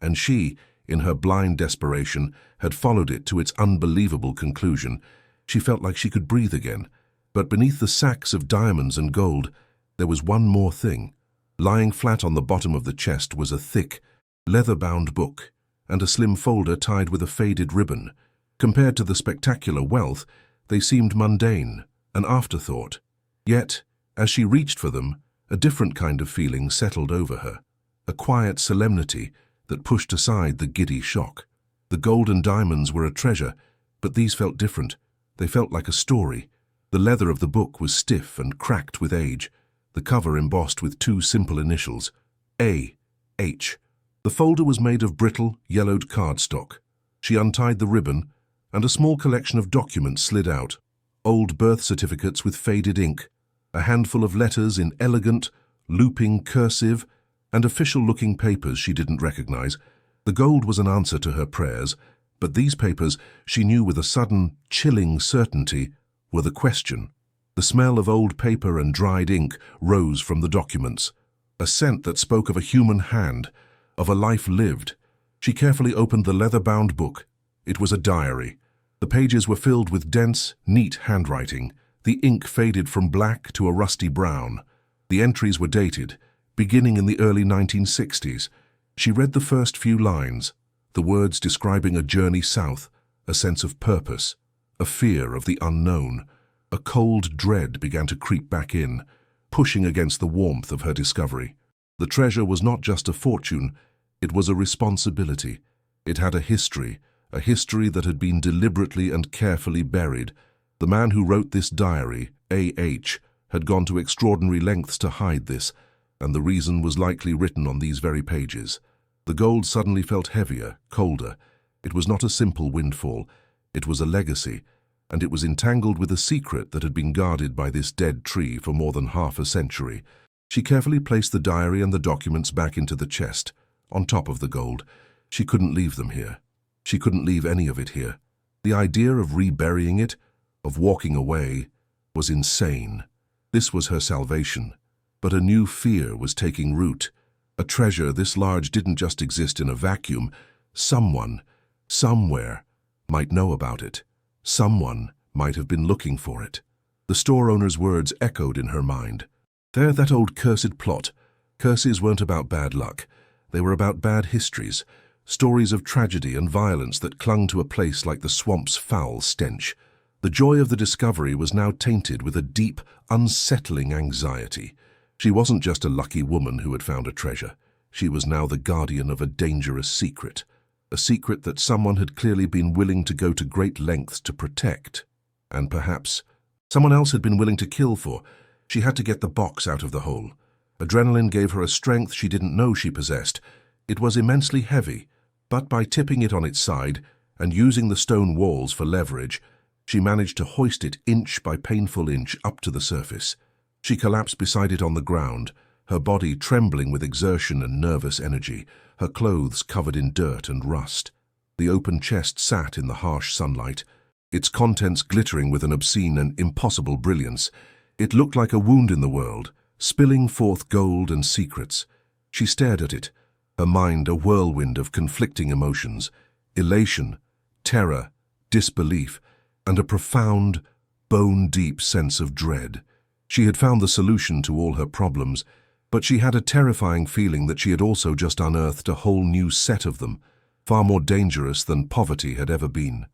and she, in her blind desperation, had followed it to its unbelievable conclusion. She felt like she could breathe again, but beneath the sacks of diamonds and gold, there was one more thing. Lying flat on the bottom of the chest was a thick, leather-bound book, and a slim folder tied with a faded ribbon. Compared to the spectacular wealth, they seemed mundane, an afterthought. Yet, as she reached for them, a different kind of feeling settled over her, a quiet solemnity that pushed aside the giddy shock. The gold and diamonds were a treasure, but these felt different. They felt like a story. The leather of the book was stiff and cracked with age, the cover embossed with two simple initials, A. H. The folder was made of brittle, yellowed cardstock. She untied the ribbon, and a small collection of documents slid out. Old birth certificates with faded ink, a handful of letters in elegant, looping cursive, and official-looking papers she didn't recognize. The gold was an answer to her prayers, but these papers, she knew with a sudden, chilling certainty, were the question. The smell of old paper and dried ink rose from the documents, a scent that spoke of a human hand, of a life lived. She carefully opened the leather-bound book. It was a diary. The pages were filled with dense, neat handwriting. The ink faded from black to a rusty brown. The entries were dated, beginning in the early 1960s. She read the first few lines, the words describing a journey south, a sense of purpose, a fear of the unknown. A cold dread began to creep back in, pushing against the warmth of her discovery. The treasure was not just a fortune, it was a responsibility. It had a history that had been deliberately and carefully buried. The man who wrote this diary, A.H., had gone to extraordinary lengths to hide this, and the reason was likely written on these very pages. The gold suddenly felt heavier, colder. It was not a simple windfall, it was a legacy, and it was entangled with a secret that had been guarded by this dead tree for more than half a century. She carefully placed the diary and the documents back into the chest, on top of the gold. She couldn't leave them here. She couldn't leave any of it here. The idea of reburying it, of walking away, was insane. This was her salvation. But a new fear was taking root. A treasure this large didn't just exist in a vacuum. Someone, somewhere, might know about it. Someone might have been looking for it. The store owner's words echoed in her mind. There, that old cursed plot. Curses weren't about bad luck. They were about bad histories, stories of tragedy and violence that clung to a place like the swamp's foul stench. The joy of the discovery was now tainted with a deep, unsettling anxiety. She wasn't just a lucky woman who had found a treasure. She was now the guardian of a dangerous secret. A secret that someone had clearly been willing to go to great lengths to protect. And perhaps someone else had been willing to kill for. She had to get the box out of the hole. Adrenaline gave her a strength she didn't know she possessed. It was immensely heavy, but by tipping it on its side and using the stone walls for leverage, she managed to hoist it inch by painful inch up to the surface. She collapsed beside it on the ground, her body trembling with exertion and nervous energy, her clothes covered in dirt and rust. The open chest sat in the harsh sunlight, its contents glittering with an obscene and impossible brilliance. It looked like a wound in the world, spilling forth gold and secrets. She stared at it, her mind a whirlwind of conflicting emotions, elation, terror, disbelief, and a profound, bone-deep sense of dread. She had found the solution to all her problems, but she had a terrifying feeling that she had also just unearthed a whole new set of them, far more dangerous than poverty had ever been.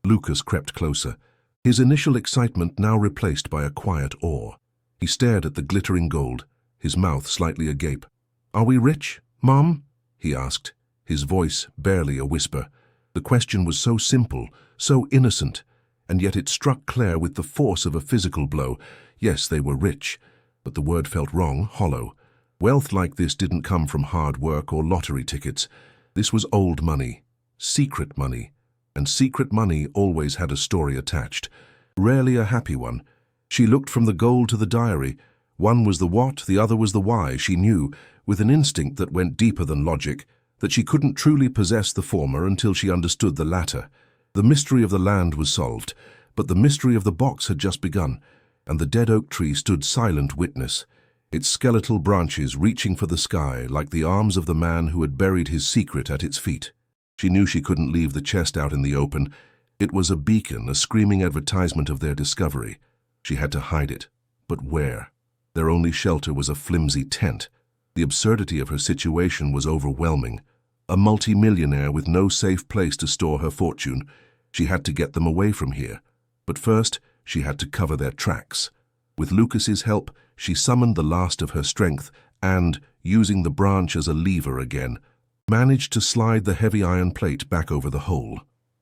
Lucas crept closer, his initial excitement now replaced by a quiet awe. He stared at the glittering gold, his mouth slightly agape. "Are we rich, Mom?" he asked, his voice barely a whisper. The question was so simple, so innocent, and yet it struck Claire with the force of a physical blow. Yes, they were rich, but the word felt wrong, hollow. Wealth like this didn't come from hard work or lottery tickets. This was old money, secret money, and secret money always had a story attached, rarely a happy one. She looked from the gold to the diary. One was the what, the other was the why. She knew, with an instinct that went deeper than logic, that she couldn't truly possess the former until she understood the latter. The mystery of the land was solved, but the mystery of the box had just begun, and the dead oak tree stood silent witness, its skeletal branches reaching for the sky like the arms of the man who had buried his secret at its feet. She knew she couldn't leave the chest out in the open. It was a beacon, a screaming advertisement of their discovery. She had to hide it. But where? Their only shelter was a flimsy tent. The absurdity of her situation was overwhelming. A multi-millionaire with no safe place to store her fortune. She had to get them away from here. But first, she had to cover their tracks. With Lucas's help, she summoned the last of her strength and, using the branch as a lever again, managed to slide the heavy iron plate back over the hole.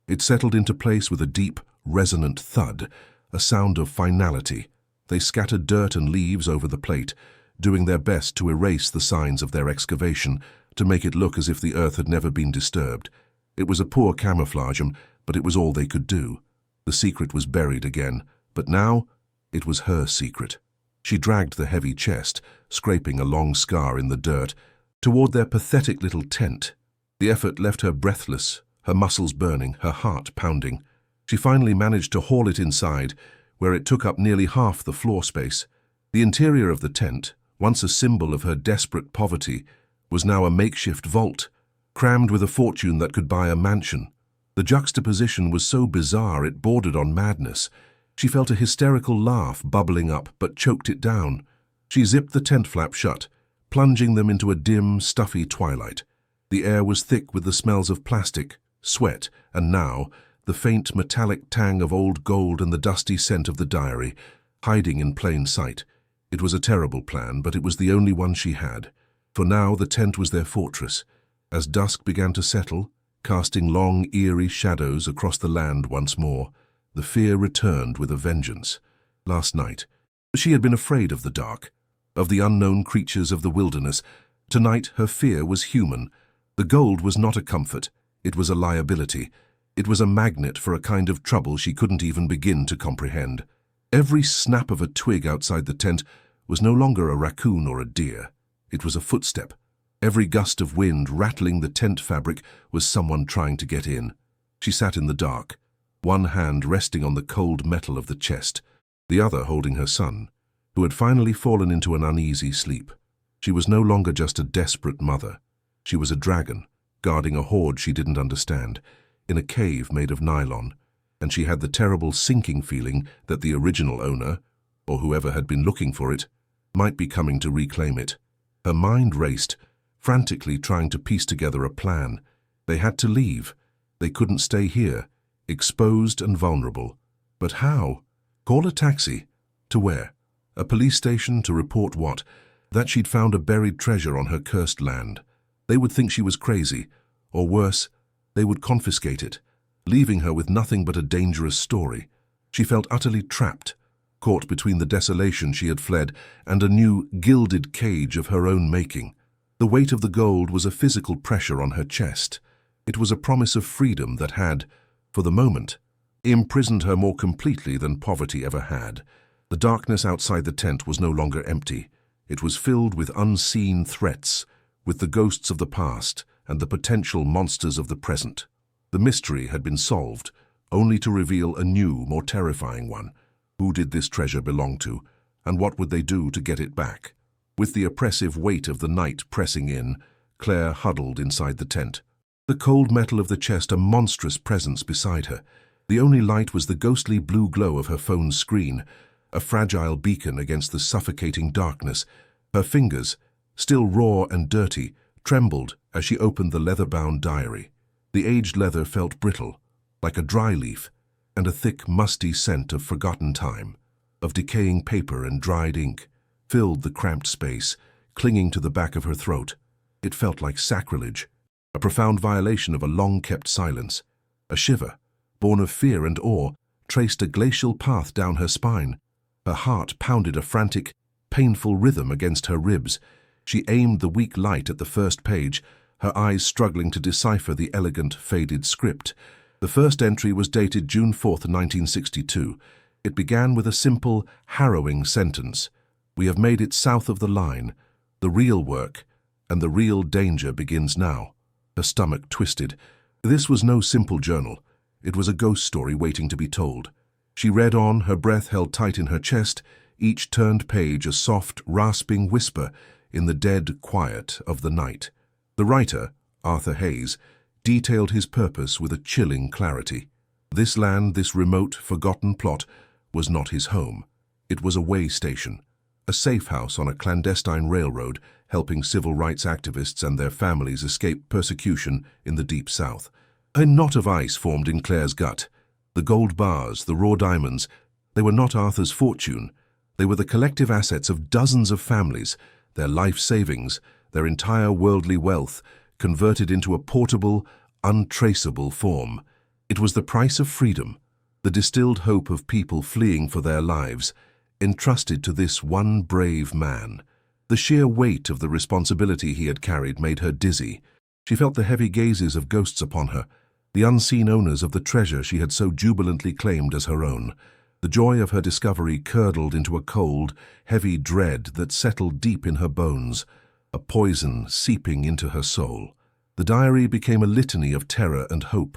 It settled into place with a deep, resonant thud, a sound of finality. They scattered dirt and leaves over the plate, doing their best to erase the signs of their excavation, to make it look as if the earth had never been disturbed. It was a poor camouflage, but it was all they could do. The secret was buried again, but now it was her secret. She dragged the heavy chest, scraping a long scar in the dirt, toward their pathetic little tent. The effort left her breathless, her muscles burning, her heart pounding. She finally managed to haul it inside, where it took up nearly half the floor space. The interior of the tent, once a symbol of her desperate poverty, was now a makeshift vault, crammed with a fortune that could buy a mansion. The juxtaposition was so bizarre it bordered on madness. She felt a hysterical laugh bubbling up, but choked it down. She zipped the tent flap shut, plunging them into a dim, stuffy twilight. The air was thick with the smells of plastic, sweat, and now, the faint metallic tang of old gold and the dusty scent of the diary, hiding in plain sight. It was a terrible plan, but it was the only one she had. For now the tent was their fortress. As dusk began to settle, casting long, eerie shadows across the land once more, the fear returned with a vengeance. Last night, she had been afraid of the dark, of the unknown creatures of the wilderness. Tonight her fear was human. The gold was not a comfort, it was a liability. It was a magnet for a kind of trouble she couldn't even begin to comprehend. Every snap of a twig outside the tent was no longer a raccoon or a deer. It was a footstep. Every gust of wind rattling the tent fabric was someone trying to get in. She sat in the dark, one hand resting on the cold metal of the chest, the other holding her son, who had finally fallen into an uneasy sleep. She was no longer just a desperate mother. She was a dragon, guarding a hoard she didn't understand, in a cave made of nylon, and she had the terrible sinking feeling that the original owner, or whoever had been looking for it, might be coming to reclaim it. Her mind raced, frantically trying to piece together a plan. They had to leave. They couldn't stay here, exposed and vulnerable. But how? Call a taxi. To where? A police station to report what? That she'd found a buried treasure on her cursed land. They would think she was crazy, or worse, they would confiscate it, leaving her with nothing but a dangerous story. She felt utterly trapped, caught between the desolation she had fled and a new, gilded cage of her own making. The weight of the gold was a physical pressure on her chest. It was a promise of freedom that had, for the moment, imprisoned her more completely than poverty ever had. The darkness outside the tent was no longer empty. It was filled with unseen threats, with the ghosts of the past and the potential monsters of the present. The mystery had been solved, only to reveal a new, more terrifying one. Who did this treasure belong to, and what would they do to get it back? With the oppressive weight of the night pressing in, Claire huddled inside the tent. The cold metal of the chest a monstrous presence beside her. The only light was the ghostly blue glow of her phone's screen, a fragile beacon against the suffocating darkness. Her fingers, still raw and dirty, trembled as she opened the leather-bound diary. The aged leather felt brittle, like a dry leaf, and a thick, musty scent of forgotten time, of decaying paper and dried ink, filled the cramped space, clinging to the back of her throat. It felt like sacrilege, a profound violation of a long-kept silence. A shiver, born of fear and awe, traced a glacial path down her spine. Her heart pounded a frantic, painful rhythm against her ribs. She aimed the weak light at the first page, her eyes struggling to decipher the elegant, faded script. The first entry was dated June 4th, 1962. It began with a simple, harrowing sentence. "We have made it south of the line. The real work and the real danger begins now." Her stomach twisted. This was no simple journal. It was a ghost story waiting to be told. She read on, her breath held tight in her chest, each turned page a soft, rasping whisper in the dead quiet of the night. The writer, Arthur Hayes, detailed his purpose with a chilling clarity. This land, this remote, forgotten plot, was not his home. It was a way station, a safe house on a clandestine railroad, helping civil rights activists and their families escape persecution in the Deep South. A knot of ice formed in Claire's gut. The gold bars, the raw diamonds, they were not Arthur's fortune. They were the collective assets of dozens of families, their life savings, their entire worldly wealth, converted into a portable, untraceable form. It was the price of freedom, the distilled hope of people fleeing for their lives, entrusted to this one brave man. The sheer weight of the responsibility he had carried made her dizzy. She felt the heavy gazes of ghosts upon her, the unseen owners of the treasure she had so jubilantly claimed as her own. The joy of her discovery curdled into a cold, heavy dread that settled deep in her bones, a poison seeping into her soul. The diary became a litany of terror and hope.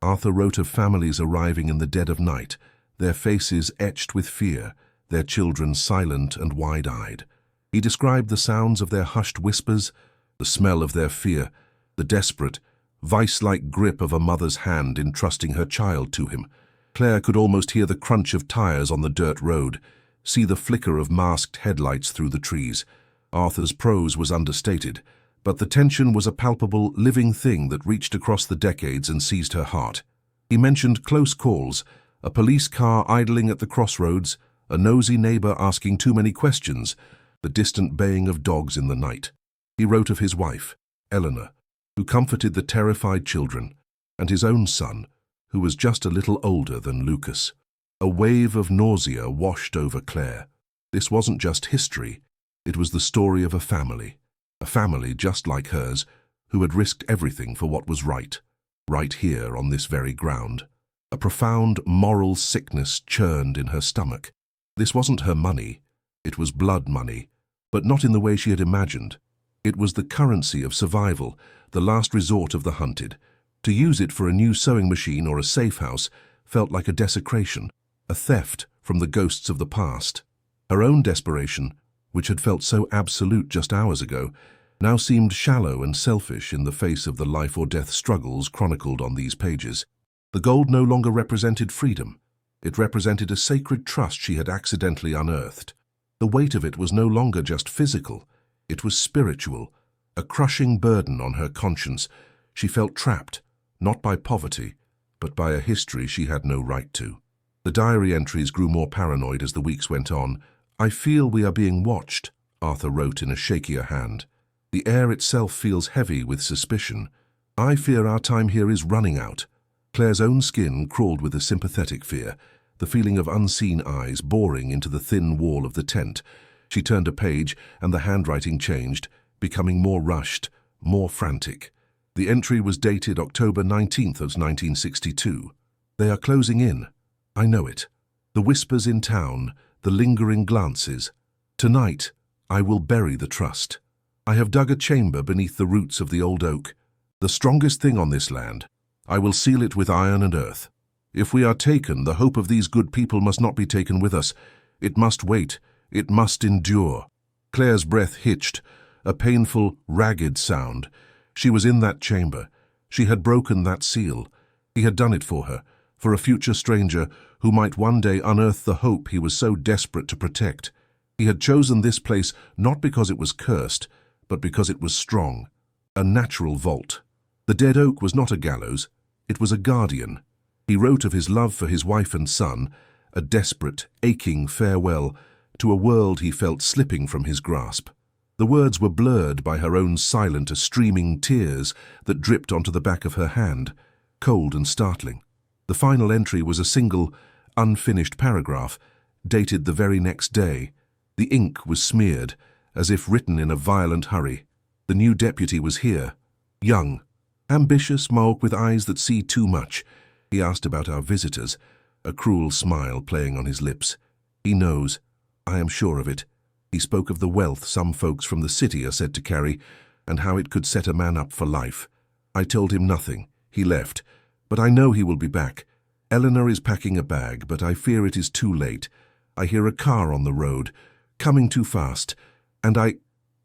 Arthur wrote of families arriving in the dead of night, their faces etched with fear, their children silent and wide-eyed. He described the sounds of their hushed whispers, the smell of their fear, the desperate, vice-like grip of a mother's hand entrusting her child to him. Claire could almost hear the crunch of tires on the dirt road, see the flicker of masked headlights through the trees. Arthur's prose was understated, but the tension was a palpable, living thing that reached across the decades and seized her heart. He mentioned close calls, a police car idling at the crossroads, a nosy neighbor asking too many questions, the distant baying of dogs in the night. He wrote of his wife, Eleanor, who comforted the terrified children, and his own son, who was just a little older than Lucas. A wave of nausea washed over Claire. This wasn't just history, it was the story of a family just like hers, who had risked everything for what was right here on this very ground. A profound moral sickness churned in her stomach. This wasn't her money, it was blood money, but not in the way she had imagined. It was the currency of survival, the last resort of the hunted. To use it for a new sewing machine or a safe house felt like a desecration, a theft from the ghosts of the past. Her own desperation, which had felt so absolute just hours ago, now seemed shallow and selfish in the face of the life-or-death struggles chronicled on these pages. The gold no longer represented freedom. It represented a sacred trust she had accidentally unearthed. The weight of it was no longer just physical. It was spiritual, a crushing burden on her conscience. She felt trapped, not by poverty, but by a history she had no right to. The diary entries grew more paranoid as the weeks went on. "I feel we are being watched," Arthur wrote in a shakier hand. "The air itself feels heavy with suspicion. I fear our time here is running out." Claire's own skin crawled with a sympathetic fear, the feeling of unseen eyes boring into the thin wall of the tent. She turned a page, and the handwriting changed, becoming more rushed, more frantic. The entry was dated October 19th of 1962. "They are closing in. I know it. The whispers in town, the lingering glances. Tonight, I will bury the trust. I have dug a chamber beneath the roots of the old oak, the strongest thing on this land. I will seal it with iron and earth. If we are taken, the hope of these good people must not be taken with us. It must wait. It must endure." Claire's breath hitched, a painful, ragged sound. She was in that chamber. She had broken that seal. He had done it for her, for a future stranger who might one day unearth the hope he was so desperate to protect. He had chosen this place not because it was cursed, but because it was strong, a natural vault. The dead oak was not a gallows, it was a guardian. He wrote of his love for his wife and son, a desperate, aching farewell to a world he felt slipping from his grasp. The words were blurred by her own silent, streaming tears that dripped onto the back of her hand, cold and startling. The final entry was a single, unfinished paragraph, dated the very next day. The ink was smeared, as if written in a violent hurry. The new deputy was here, young, ambitious, Mauk with eyes that see too much. He asked about our visitors, a cruel smile playing on his lips. "He knows. I am sure of it." He spoke of the wealth some folks from the city are said to carry, and how it could set a man up for life. I told him nothing. He left. But I know he will be back. Eleanor is packing a bag, but I fear it is too late. I hear a car on the road, coming too fast, and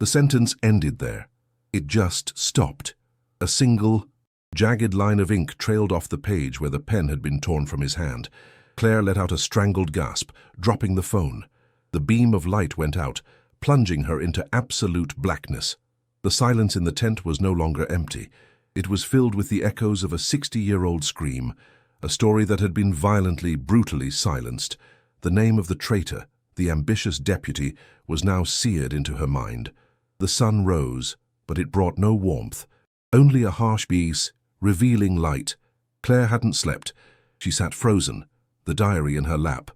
The sentence ended there. It just stopped. A single, jagged line of ink trailed off the page where the pen had been torn from his hand. Claire let out a strangled gasp, dropping the phone. The beam of light went out, plunging her into absolute blackness. The silence in the tent was no longer empty. It was filled with the echoes of a 60-year-old scream, a story that had been violently, brutally silenced. The name of the traitor, the ambitious deputy, was now seared into her mind. The sun rose, but it brought no warmth, only a harsh breeze, revealing light. Claire hadn't slept. She sat frozen, the diary in her lap,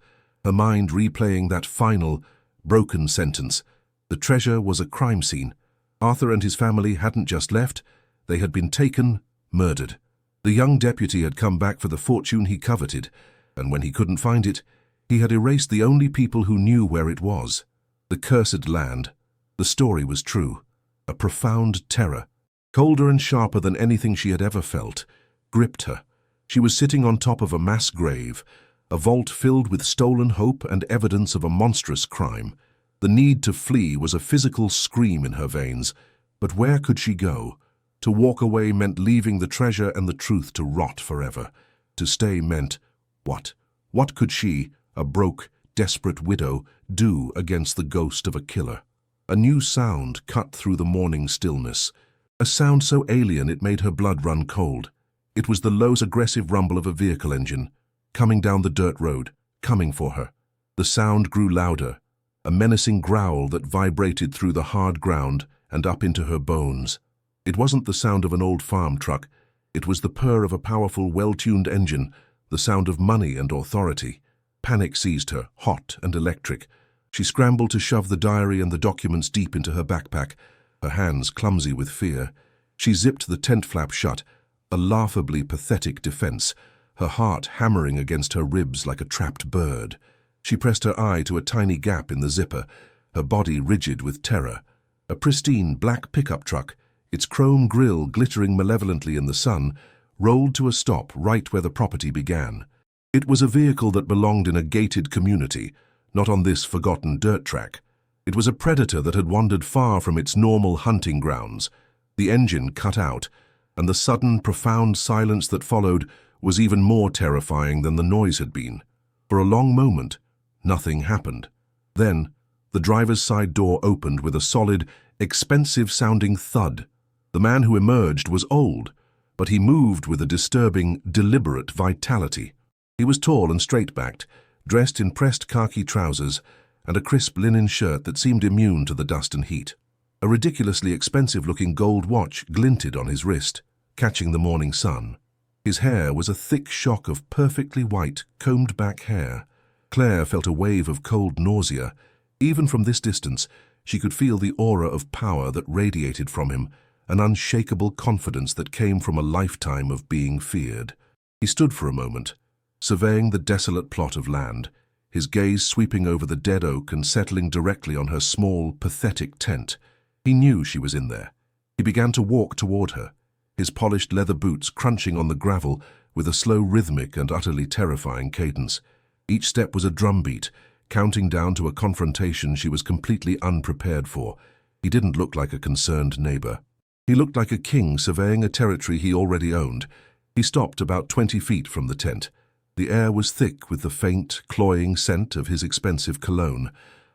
her mind replaying that final, broken sentence. The treasure was a crime scene. Arthur and his family hadn't just left, they had been taken, murdered. The young deputy had come back for the fortune he coveted, and when he couldn't find it, he had erased the only people who knew where it was. The cursed land. The story was true. A profound terror, colder and sharper than anything she had ever felt, gripped her. She was sitting on top of a mass grave, a vault filled with stolen hope and evidence of a monstrous crime. The need to flee was a physical scream in her veins. But where could she go? To walk away meant leaving the treasure and the truth to rot forever. To stay meant what? What could she, a broke, desperate widow, do against the ghost of a killer? A new sound cut through the morning stillness, a sound so alien it made her blood run cold. It was the low, aggressive rumble of a vehicle engine, coming down the dirt road, coming for her. The sound grew louder, a menacing growl that vibrated through the hard ground and up into her bones. It wasn't the sound of an old farm truck. It was the purr of a powerful, well-tuned engine, the sound of money and authority. Panic seized her, hot and electric. She scrambled to shove the diary and the documents deep into her backpack, her hands clumsy with fear. She zipped the tent flap shut, a laughably pathetic defense, her heart hammering against her ribs like a trapped bird. She pressed her eye to a tiny gap in the zipper, her body rigid with terror. A pristine black pickup truck, its chrome grille glittering malevolently in the sun, rolled to a stop right where the property began. It was a vehicle that belonged in a gated community, not on this forgotten dirt track. It was a predator that had wandered far from its normal hunting grounds. The engine cut out, and the sudden, profound silence that followed was even more terrifying than the noise had been. For a long moment, nothing happened. Then, the driver's side door opened with a solid, expensive-sounding thud. The man who emerged was old, but he moved with a disturbing, deliberate vitality. He was tall and straight-backed, dressed in pressed khaki trousers and a crisp linen shirt that seemed immune to the dust and heat. A ridiculously expensive-looking gold watch glinted on his wrist, catching the morning sun. His hair was a thick shock of perfectly white, combed-back hair. Claire felt a wave of cold nausea. Even from this distance, she could feel the aura of power that radiated from him, an unshakable confidence that came from a lifetime of being feared. He stood for a moment, surveying the desolate plot of land, his gaze sweeping over the dead oak and settling directly on her small, pathetic tent. He knew she was in there. He began to walk toward her, his polished leather boots crunching on the gravel with a slow, rhythmic and utterly terrifying cadence. Each step was a drumbeat, counting down to a confrontation she was completely unprepared for. He didn't look like a concerned neighbor. He looked like a king surveying a territory he already owned. He stopped about 20 feet from the tent. The air was thick with the faint, cloying scent of his expensive cologne,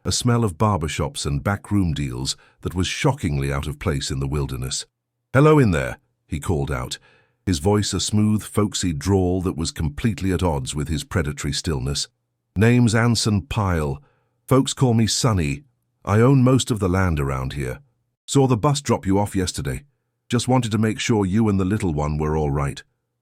a smell of barbershops and backroom deals that was shockingly out of place in the wilderness. "Hello in there," he called out, his voice a smooth, folksy drawl that was completely at odds with his predatory stillness. "Name's Anson Pyle. Folks call me Sonny. I own most of the land around here. Saw the bus drop you off yesterday. Just wanted to make sure you and the little one were all right."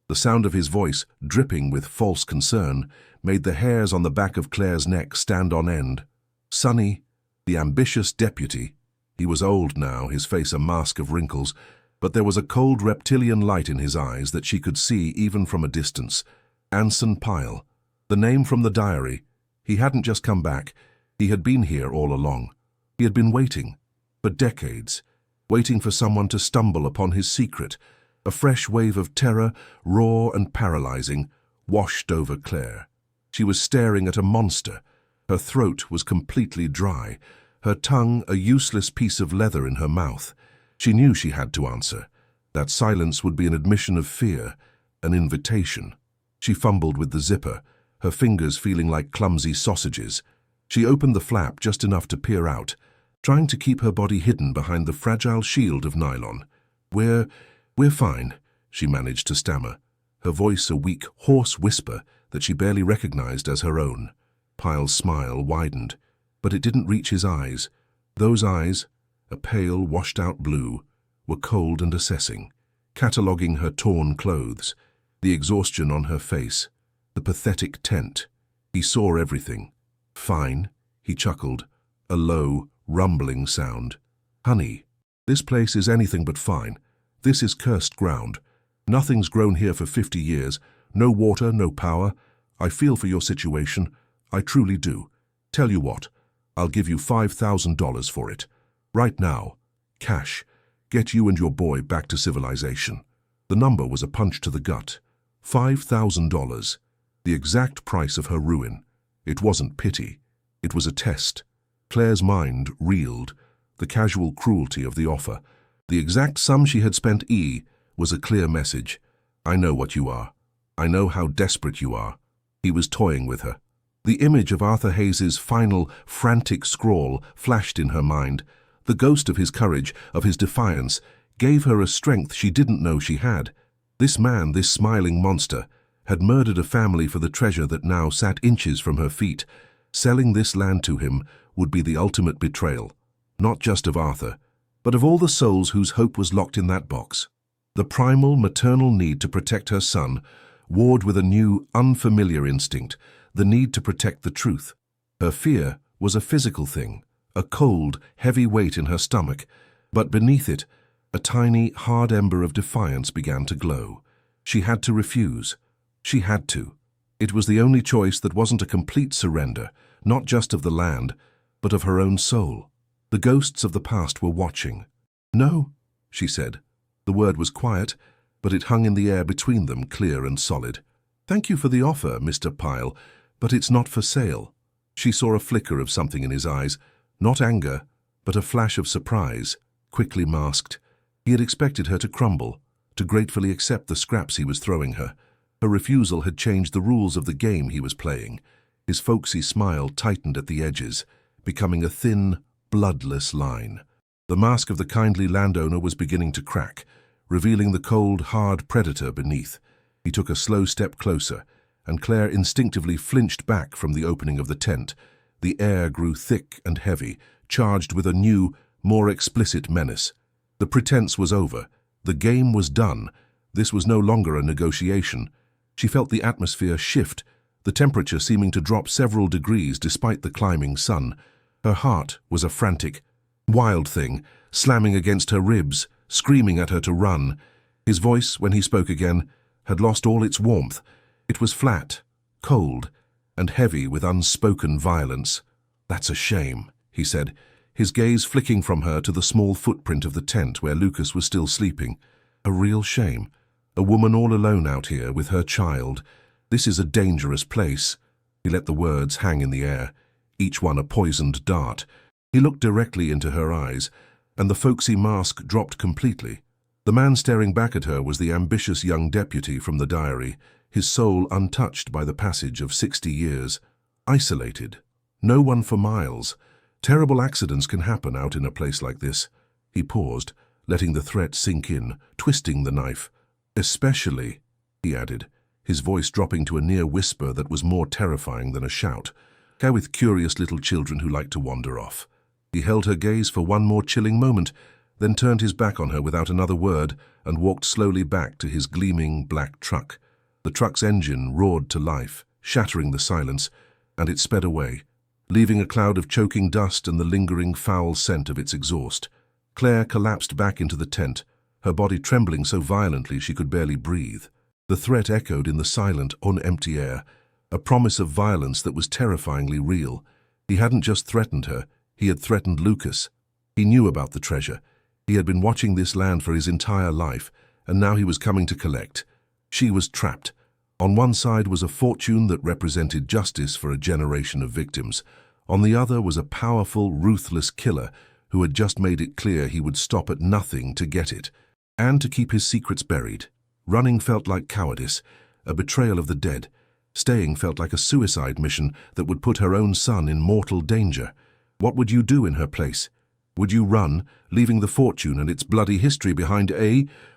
The sound of his voice, dripping with false concern, made the hairs on the back of Claire's neck stand on end. Sonny, the ambitious deputy. He was old now, his face a mask of wrinkles, but there was a cold reptilian light in his eyes that she could see even from a distance. Anson Pyle. The name from the diary. He hadn't just come back. He had been here all along. He had been waiting. For decades, waiting for someone to stumble upon his secret. A fresh wave of terror, raw and paralyzing, washed over Claire. She was staring at a monster. Her throat was completely dry, her tongue a useless piece of leather in her mouth. She knew she had to answer. That silence would be an admission of fear, an invitation. She fumbled with the zipper, her fingers feeling like clumsy sausages. She opened the flap just enough to peer out, trying to keep her body hidden behind the fragile shield of nylon. We're fine," she managed to stammer, her voice a weak, hoarse whisper that she barely recognized as her own. Pyle's smile widened, but it didn't reach his eyes. Those eyes, a pale, washed-out blue, were cold and assessing, cataloguing her torn clothes, the exhaustion on her face, the pathetic tent. He saw everything. "Fine," he chuckled, a low, rumbling sound. "Honey, this place is anything but fine. This is cursed ground. Nothing's grown here for 50 years. No water, no power. I feel for your situation. I truly do. Tell you what, I'll give you $5,000 for it. Right now. Cash. Get you and your boy back to civilization." The number was a punch to the gut. $5,000. The exact price of her ruin. It wasn't pity. It was a test. Claire's mind reeled, the casual cruelty of the offer. The exact sum she had spent was a clear message. "I know what you are. I know how desperate you are." He was toying with her. The image of Arthur Hayes's final, frantic scrawl flashed in her mind. The ghost of his courage, of his defiance, gave her a strength she didn't know she had. This man, this smiling monster, had murdered a family for the treasure that now sat inches from her feet. Selling this land to him would be the ultimate betrayal, not just of Arthur, but of all the souls whose hope was locked in that box. The primal, maternal need to protect her son warred with a new, unfamiliar instinct, the need to protect the truth. Her fear was a physical thing, a cold, heavy weight in her stomach, but beneath it, a tiny, hard ember of defiance began to glow. She had to refuse. She had to. It was the only choice that wasn't a complete surrender, not just of the land, but of her own soul. The ghosts of the past were watching. "No," she said. The word was quiet, but it hung in the air between them, clear and solid. "Thank you for the offer, Mr. Pyle, but it's not for sale." She saw a flicker of something in his eyes, not anger, but a flash of surprise, quickly masked. He had expected her to crumble, to gratefully accept the scraps he was throwing her. Her refusal had changed the rules of the game he was playing. His folksy smile tightened at the edges, becoming a thin, bloodless line. The mask of the kindly landowner was beginning to crack, revealing the cold, hard predator beneath. He took a slow step closer, and Claire instinctively flinched back from the opening of the tent. The air grew thick and heavy, charged with a new, more explicit menace. The pretense was over. The game was done. This was no longer a negotiation. She felt the atmosphere shift, the temperature seeming to drop several degrees despite the climbing sun. Her heart was a frantic, wild thing, slamming against her ribs, screaming at her to run. His voice, when he spoke again, had lost all its warmth. It was flat, cold, and heavy with unspoken violence. "That's a shame," he said, his gaze flicking from her to the small footprint of the tent where Lucas was still sleeping. "A real shame. A woman all alone out here with her child. This is a dangerous place." He let the words hang in the air, each one a poisoned dart. He looked directly into her eyes, and the folksy mask dropped completely. The man staring back at her was the ambitious young deputy from the diary, his soul untouched by the passage of 60 years. Isolated. No one for miles. Terrible accidents can happen out in a place like this. He paused, letting the threat sink in, twisting the knife. "Especially," he added, his voice dropping to a near whisper that was more terrifying than a shout, "how with curious little children who like to wander off." He held her gaze for one more chilling moment, then turned his back on her without another word and walked slowly back to his gleaming black truck. The truck's engine roared to life, shattering the silence, and it sped away, leaving a cloud of choking dust and the lingering foul scent of its exhaust. Claire collapsed back into the tent, her body trembling so violently she could barely breathe. The threat echoed in the silent, unempty air, a promise of violence that was terrifyingly real. He hadn't just threatened her, he had threatened Lucas. He knew about the treasure. He had been watching this land for his entire life, and now he was coming to collect. She was trapped. On one side was a fortune that represented justice for a generation of victims. On the other was a powerful, ruthless killer who had just made it clear he would stop at nothing to get it, and to keep his secrets buried. Running felt like cowardice, a betrayal of the dead. Staying felt like a suicide mission that would put her own son in mortal danger. What would you do in her place? Would you run, leaving the fortune and its bloody history behind,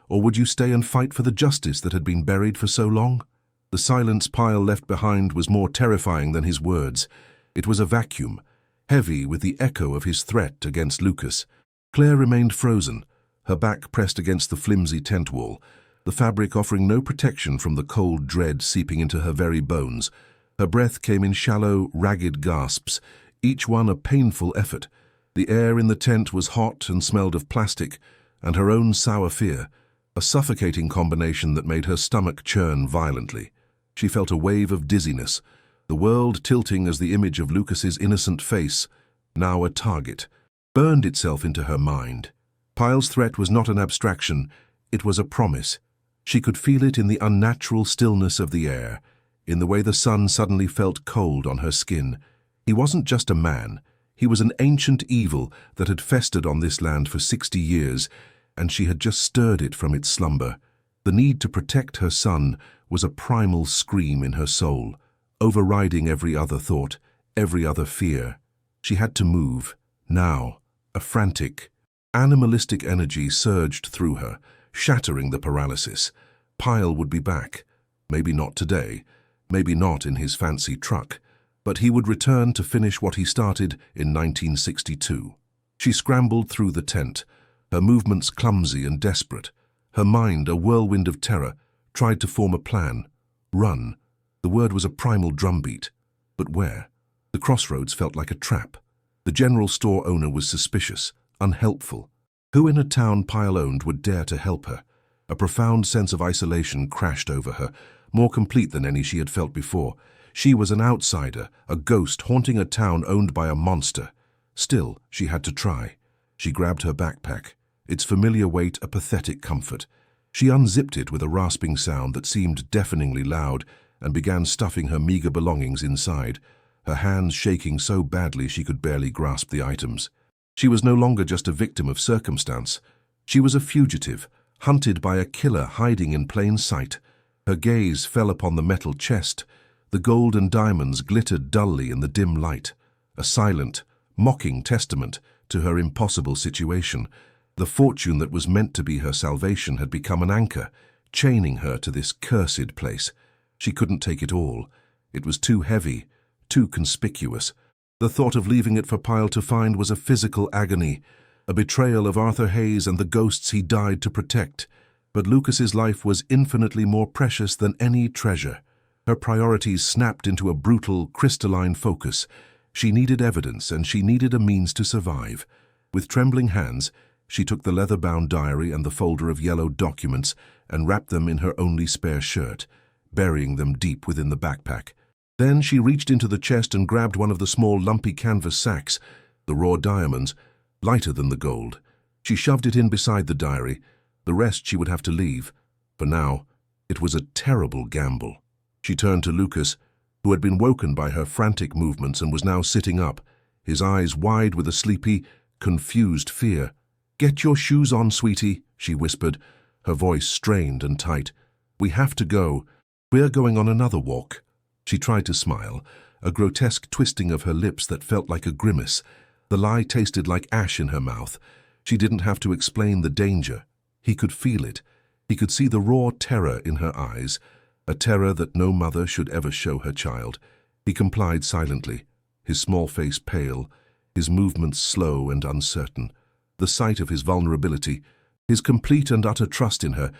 or would you stay and fight for the justice that had been buried for so long? The silence Pyle left behind was more terrifying than his words. It was a vacuum, heavy with the echo of his threat against Lucas. Claire remained frozen, her back pressed against the flimsy tent wall, the fabric offering no protection from the cold dread seeping into her very bones. Her breath came in shallow, ragged gasps, each one a painful effort. The air in the tent was hot and smelled of plastic, and her own sour fear, a suffocating combination that made her stomach churn violently. She felt a wave of dizziness, the world tilting as the image of Lucas's innocent face, now a target, burned itself into her mind. Pyle's threat was not an abstraction, it was a promise. She could feel it in the unnatural stillness of the air, in the way the sun suddenly felt cold on her skin. He wasn't just a man, he was an ancient evil that had festered on this land for 60 years, and she had just stirred it from its slumber. The need to protect her son was a primal scream in her soul, overriding every other thought, every other fear. She had to move, now. A frantic, animalistic energy surged through her, shattering the paralysis. Pyle would be back. Maybe not today, maybe not in his fancy truck, but he would return to finish what he started in 1962. She scrambled through the tent, her movements clumsy and desperate, her mind a whirlwind of terror, tried to form a plan. Run. The word was a primal drumbeat. But where? The crossroads felt like a trap. The general store owner was suspicious, unhelpful. Who in a town Pyle owned would dare to help her? A profound sense of isolation crashed over her, more complete than any she had felt before. She was an outsider, a ghost haunting a town owned by a monster. Still, she had to try. She grabbed her backpack, its familiar weight a pathetic comfort. She unzipped it with a rasping sound that seemed deafeningly loud and began stuffing her meager belongings inside, her hands shaking so badly she could barely grasp the items. She was no longer just a victim of circumstance. She was a fugitive, hunted by a killer hiding in plain sight. Her gaze fell upon the metal chest. The gold and diamonds glittered dully in the dim light, a silent, mocking testament to her impossible situation. The fortune that was meant to be her salvation had become an anchor, chaining her to this cursed place. She couldn't take it all. It was too heavy, too conspicuous. The thought of leaving it for Pyle to find was a physical agony, a betrayal of Arthur Hayes and the ghosts he died to protect. But Lucas's life was infinitely more precious than any treasure. Her priorities snapped into a brutal, crystalline focus. She needed evidence, and she needed a means to survive. With trembling hands, she took the leather-bound diary and the folder of yellow documents and wrapped them in her only spare shirt, burying them deep within the backpack. Then she reached into the chest and grabbed one of the small lumpy canvas sacks, the raw diamonds, lighter than the gold. She shoved it in beside the diary. The rest she would have to leave. For now, it was a terrible gamble. She turned to Lucas, who had been woken by her frantic movements and was now sitting up, his eyes wide with a sleepy, confused fear. "Get your shoes on, sweetie," she whispered, her voice strained and tight. "We have to go. We're going on another walk." She tried to smile, a grotesque twisting of her lips that felt like a grimace. The lie tasted like ash in her mouth. She didn't have to explain the danger. He could feel it. He could see the raw terror in her eyes, a terror that no mother should ever show her child. He complied silently, his small face pale, his movements slow and uncertain. The sight of his vulnerability, his complete and utter trust in her,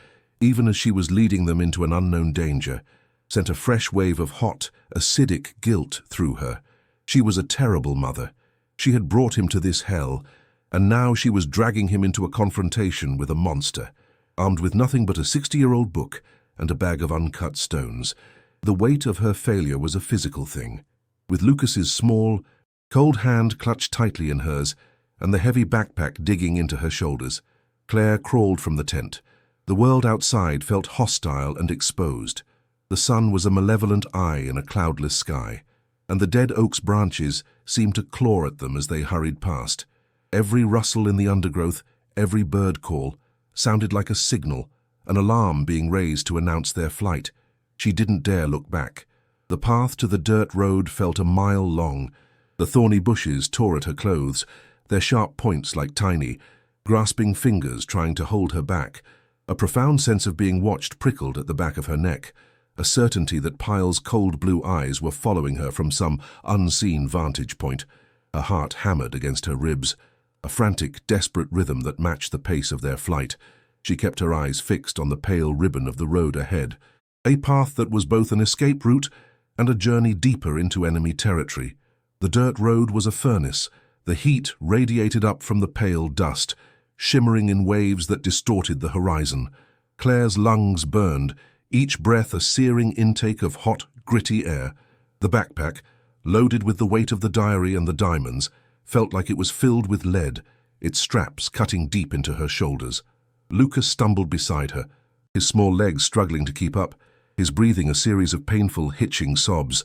even as she was leading them into an unknown danger, sent a fresh wave of hot, acidic guilt through her. She was a terrible mother. She had brought him to this hell, and now she was dragging him into a confrontation with a monster, armed with nothing but a 60-year-old book and a bag of uncut stones. The weight of her failure was a physical thing. With Lucas's small, cold hand clutched tightly in hers, and the heavy backpack digging into her shoulders, Claire crawled from the tent. The world outside felt hostile and exposed. The sun was a malevolent eye in a cloudless sky, and the dead oak's branches seemed to claw at them as they hurried past. Every rustle in the undergrowth, every bird call, sounded like a signal, an alarm being raised to announce their flight. She didn't dare look back. The path to the dirt road felt a mile long. The thorny bushes tore at her clothes, their sharp points like tiny, grasping fingers trying to hold her back. A profound sense of being watched prickled at the back of her neck, a certainty that Pyle's cold blue eyes were following her from some unseen vantage point. Her heart hammered against her ribs, a frantic, desperate rhythm that matched the pace of their flight. She kept her eyes fixed on the pale ribbon of the road ahead, a path that was both an escape route and a journey deeper into enemy territory. The dirt road was a furnace. The heat radiated up from the pale dust, shimmering in waves that distorted the horizon. Claire's lungs burned, each breath a searing intake of hot, gritty air. The backpack, loaded with the weight of the diary and the diamonds, felt like it was filled with lead, its straps cutting deep into her shoulders. Lucas stumbled beside her, his small legs struggling to keep up, his breathing a series of painful, hitching sobs.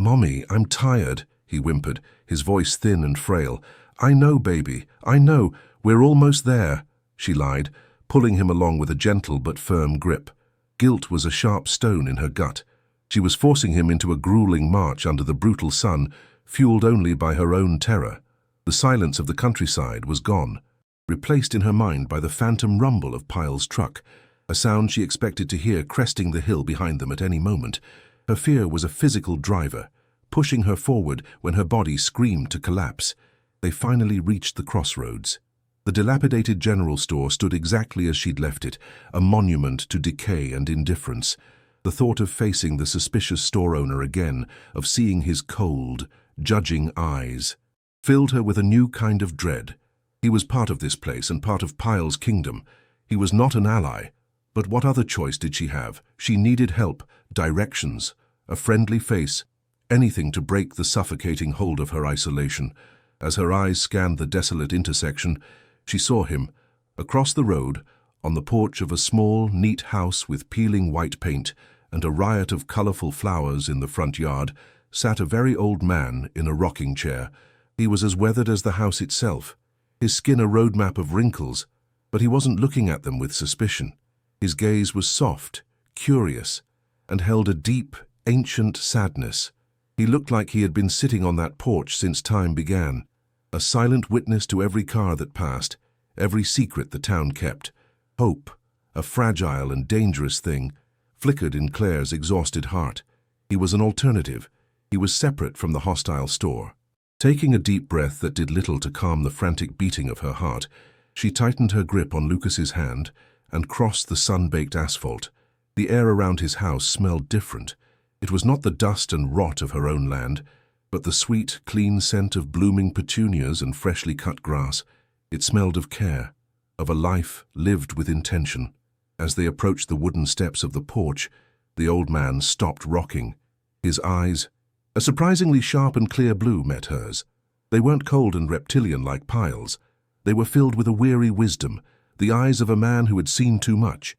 "Mommy, I'm tired," he whimpered, his voice thin and frail. "I know, baby, I know. We're almost there," she lied, pulling him along with a gentle but firm grip. Guilt was a sharp stone in her gut. She was forcing him into a grueling march under the brutal sun, fueled only by her own terror. The silence of the countryside was gone, replaced in her mind by the phantom rumble of Pyle's truck, a sound she expected to hear cresting the hill behind them at any moment. Her fear was a physical driver, pushing her forward when her body screamed to collapse. They finally reached the crossroads. The dilapidated general store stood exactly as she'd left it, a monument to decay and indifference. The thought of facing the suspicious store owner again, of seeing his cold, judging eyes, filled her with a new kind of dread. He was part of this place and part of Pyle's kingdom. He was not an ally. But what other choice did she have? She needed help, directions, a friendly face, anything to break the suffocating hold of her isolation. As her eyes scanned the desolate intersection, she saw him, across the road, on the porch of a small, neat house with peeling white paint and a riot of colorful flowers in the front yard, sat a very old man in a rocking chair. He was as weathered as the house itself, his skin a roadmap of wrinkles, but he wasn't looking at them with suspicion. His gaze was soft, curious, and held a deep, ancient sadness. He looked like he had been sitting on that porch since time began, a silent witness to every car that passed, every secret the town kept. Hope, a fragile and dangerous thing, flickered in Claire's exhausted heart. He was an alternative. He was separate from the hostile store. Taking a deep breath that did little to calm the frantic beating of her heart, she tightened her grip on Lucas's hand and crossed the sun-baked asphalt. The air around his house smelled different. It was not the dust and rot of her own land, but the sweet, clean scent of blooming petunias and freshly cut grass. It smelled of care, of a life lived with intention. As they approached the wooden steps of the porch, the old man stopped rocking. His eyes, a surprisingly sharp and clear blue, met hers. They weren't cold and reptilian like Pyle's. They were filled with a weary wisdom, the eyes of a man who had seen too much.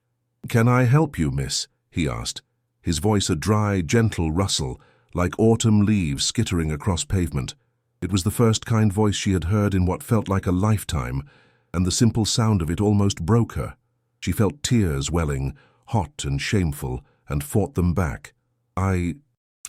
"Can I help you, miss?" he asked, his voice a dry, gentle rustle, like autumn leaves skittering across pavement. It was the first kind voice she had heard in what felt like a lifetime, and the simple sound of it almost broke her. She felt tears welling, hot and shameful, and fought them back. I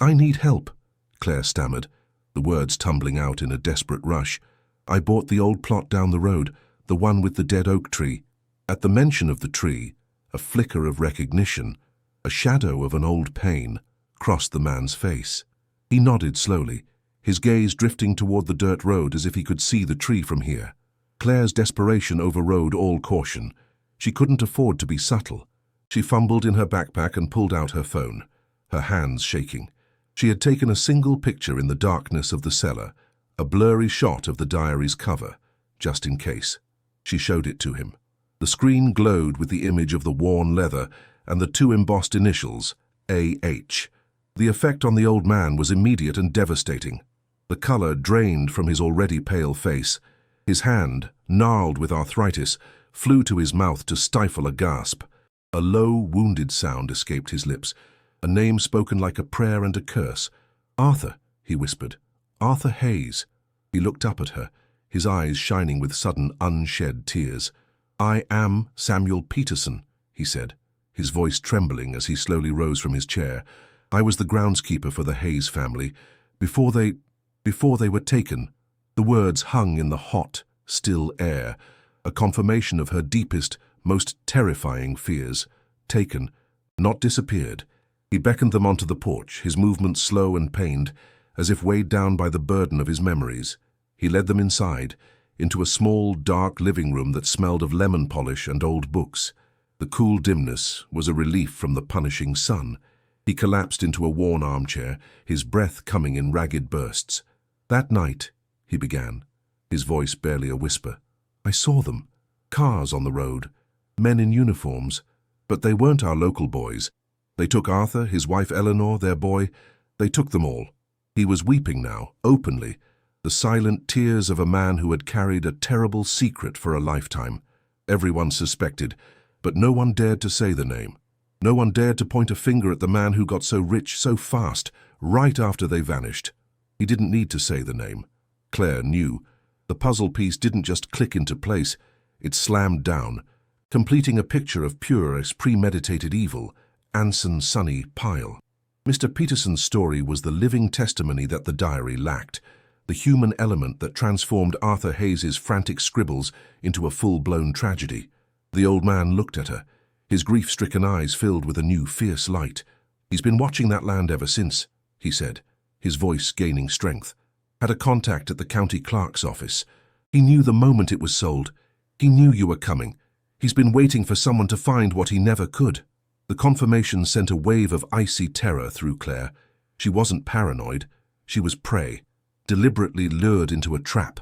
need help," Claire stammered, the words tumbling out in a desperate rush. "I bought the old plot down the road, the one with the dead oak tree." At the mention of the tree, a flicker of recognition, a shadow of an old pain, crossed the man's face. He nodded slowly, his gaze drifting toward the dirt road as if he could see the tree from here. Claire's desperation overrode all caution. She couldn't afford to be subtle. She fumbled in her backpack and pulled out her phone, her hands shaking. She had taken a single picture in the darkness of the cellar, a blurry shot of the diary's cover, just in case. She showed it to him. The screen glowed with the image of the worn leather and the two embossed initials, A.H. The effect on the old man was immediate and devastating. The color drained from his already pale face. His hand, gnarled with arthritis, flew to his mouth to stifle a gasp. A low, wounded sound escaped his lips, a name spoken like a prayer and a curse. "Arthur," he whispered. "Arthur Hayes." He looked up at her, his eyes shining with sudden, unshed tears. "I am Samuel Peterson," he said, his voice trembling as he slowly rose from his chair. "I was the groundskeeper for the Hayes family, before they were taken." The words hung in the hot, still air, a confirmation of her deepest, most terrifying fears. Taken, not disappeared. He beckoned them onto the porch, his movements slow and pained, as if weighed down by the burden of his memories. He led them inside, into a small, dark living room that smelled of lemon polish and old books. The cool dimness was a relief from the punishing sun. He collapsed into a worn armchair, his breath coming in ragged bursts. "That night," he began, his voice barely a whisper, "I saw them. Cars on the road, men in uniforms, but they weren't our local boys. They took Arthur, his wife Eleanor, their boy. They took them all." He was weeping now, openly, the silent tears of a man who had carried a terrible secret for a lifetime. Everyone suspected, but no one dared to say the name. No one dared to point a finger at the man who got so rich so fast, right after they vanished. He didn't need to say the name. Claire knew. The puzzle piece didn't just click into place, it slammed down, completing a picture of pure as premeditated evil, Anson Sonny Pyle. Mr. Peterson's story was the living testimony that the diary lacked, the human element that transformed Arthur Hayes's frantic scribbles into a full-blown tragedy. The old man looked at her, His grief-stricken eyes filled with a new fierce light. "He's been watching that land ever since," he said, his voice gaining strength. "Had a contact at the county clerk's office. He knew the moment it was sold. He knew you were coming. He's been waiting for someone to find what he never could." The confirmation sent a wave of icy terror through Claire. She wasn't paranoid. She was prey, deliberately lured into a trap.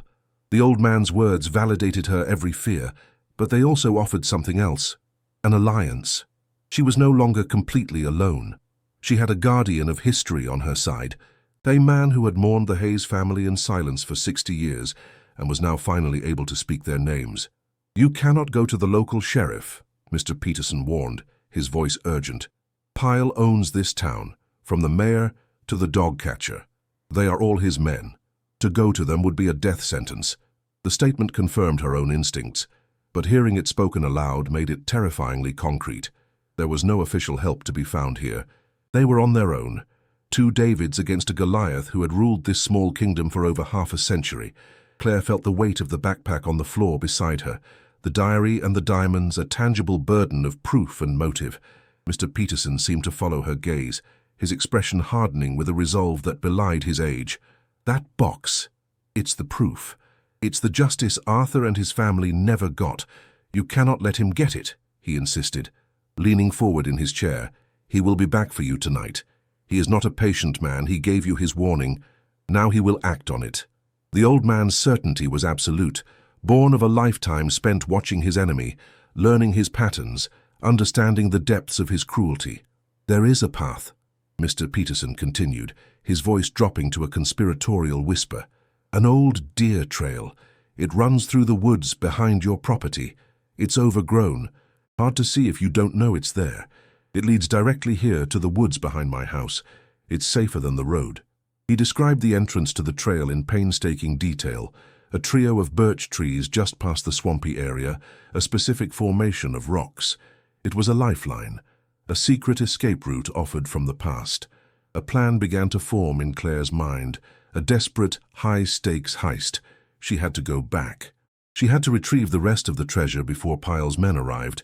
The old man's words validated her every fear, but they also offered something else, an alliance. She was no longer completely alone. She had a guardian of history on her side, a man who had mourned the Hayes family in silence for 60 years and was now finally able to speak their names. "You cannot go to the local sheriff," Mr. Peterson warned, his voice urgent. "Pyle owns this town, from the mayor to the dog catcher. They are all his men. To go to them would be a death sentence." The statement confirmed her own instincts, but hearing it spoken aloud made it terrifyingly concrete. There was no official help to be found here. They were on their own. Two Davids against a Goliath who had ruled this small kingdom for over half a century. Claire felt the weight of the backpack on the floor beside her, the diary and the diamonds, a tangible burden of proof and motive. Mr. Peterson seemed to follow her gaze, his expression hardening with a resolve that belied his age. "That box, it's the proof. It's the justice Arthur and his family never got. You cannot let him get it," he insisted, leaning forward in his chair. "He will be back for you tonight. He is not a patient man. He gave you his warning. Now he will act on it." The old man's certainty was absolute, born of a lifetime spent watching his enemy, learning his patterns, understanding the depths of his cruelty. "There is a path," Mr. Peterson continued, his voice dropping to a conspiratorial whisper. "An old deer trail. It runs through the woods behind your property. It's overgrown. Hard to see if you don't know it's there. It leads directly here to the woods behind my house. It's safer than the road." He described the entrance to the trail in painstaking detail, a trio of birch trees just past the swampy area, a specific formation of rocks. It was a lifeline, a secret escape route offered from the past. A plan began to form in Claire's mind, a desperate, high-stakes heist. She had to go back. She had to retrieve the rest of the treasure before Pyle's men arrived.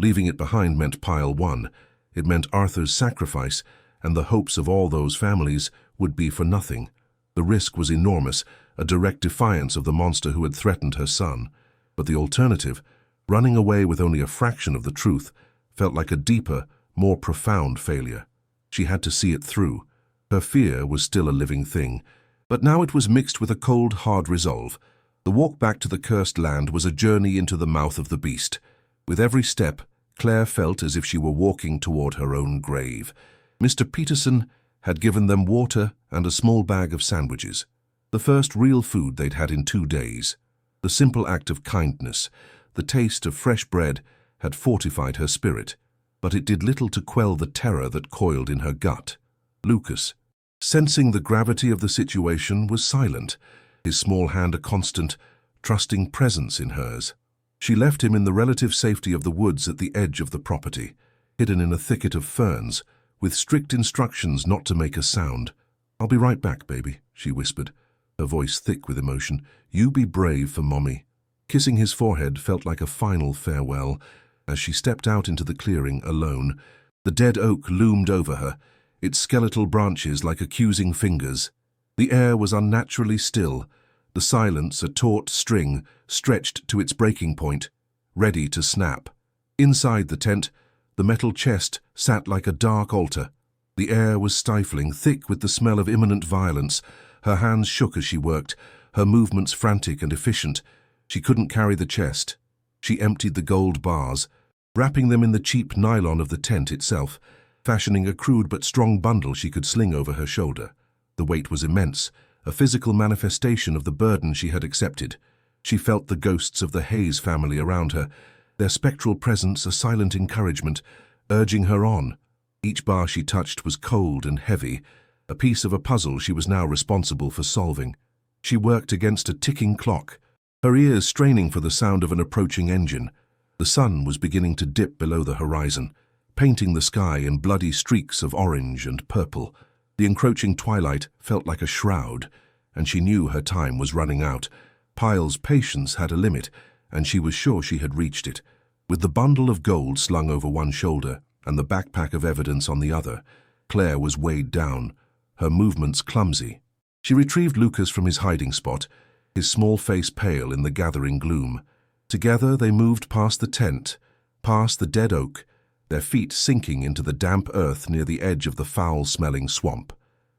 Leaving it behind meant Pyle won. It meant Arthur's sacrifice, and the hopes of all those families would be for nothing. The risk was enormous, a direct defiance of the monster who had threatened her son. But the alternative, running away with only a fraction of the truth, felt like a deeper, more profound failure. She had to see it through. Her fear was still a living thing, but now it was mixed with a cold, hard resolve. The walk back to the cursed land was a journey into the mouth of the beast. With every step, Claire felt as if she were walking toward her own grave. Mr. Peterson had given them water and a small bag of sandwiches, the first real food they'd had in 2 days. The simple act of kindness, the taste of fresh bread, had fortified her spirit, but it did little to quell the terror that coiled in her gut. Lucas, sensing the gravity of the situation, was silent, his small hand a constant, trusting presence in hers. She left him in the relative safety of the woods at the edge of the property, hidden in a thicket of ferns, with strict instructions not to make a sound. "I'll be right back, baby," she whispered, her voice thick with emotion. "You be brave for Mommy." Kissing his forehead felt like a final farewell. As she stepped out into the clearing alone, the dead oak loomed over her, its skeletal branches like accusing fingers. The air was unnaturally still, the silence a taut string stretched to its breaking point, ready to snap. Inside the tent, the metal chest sat like a dark altar. The air was stifling, thick with the smell of imminent violence. Her hands shook as she worked, her movements frantic and efficient. She couldn't carry the chest. She emptied the gold bars, wrapping them in the cheap nylon of the tent itself, fashioning a crude but strong bundle she could sling over her shoulder. The weight was immense, a physical manifestation of the burden she had accepted. She felt the ghosts of the Hayes family around her, their spectral presence a silent encouragement, urging her on. Each bar she touched was cold and heavy, a piece of a puzzle she was now responsible for solving. She worked against a ticking clock, her ears straining for the sound of an approaching engine. The sun was beginning to dip below the horizon, painting the sky in bloody streaks of orange and purple. The encroaching twilight felt like a shroud, and she knew her time was running out. Pyle's patience had a limit, and she was sure she had reached it. With the bundle of gold slung over one shoulder and the backpack of evidence on the other, Claire was weighed down, her movements clumsy. She retrieved Lucas from his hiding spot, his small face pale in the gathering gloom. Together they moved past the tent, past the dead oak, their feet sinking into the damp earth near the edge of the foul-smelling swamp.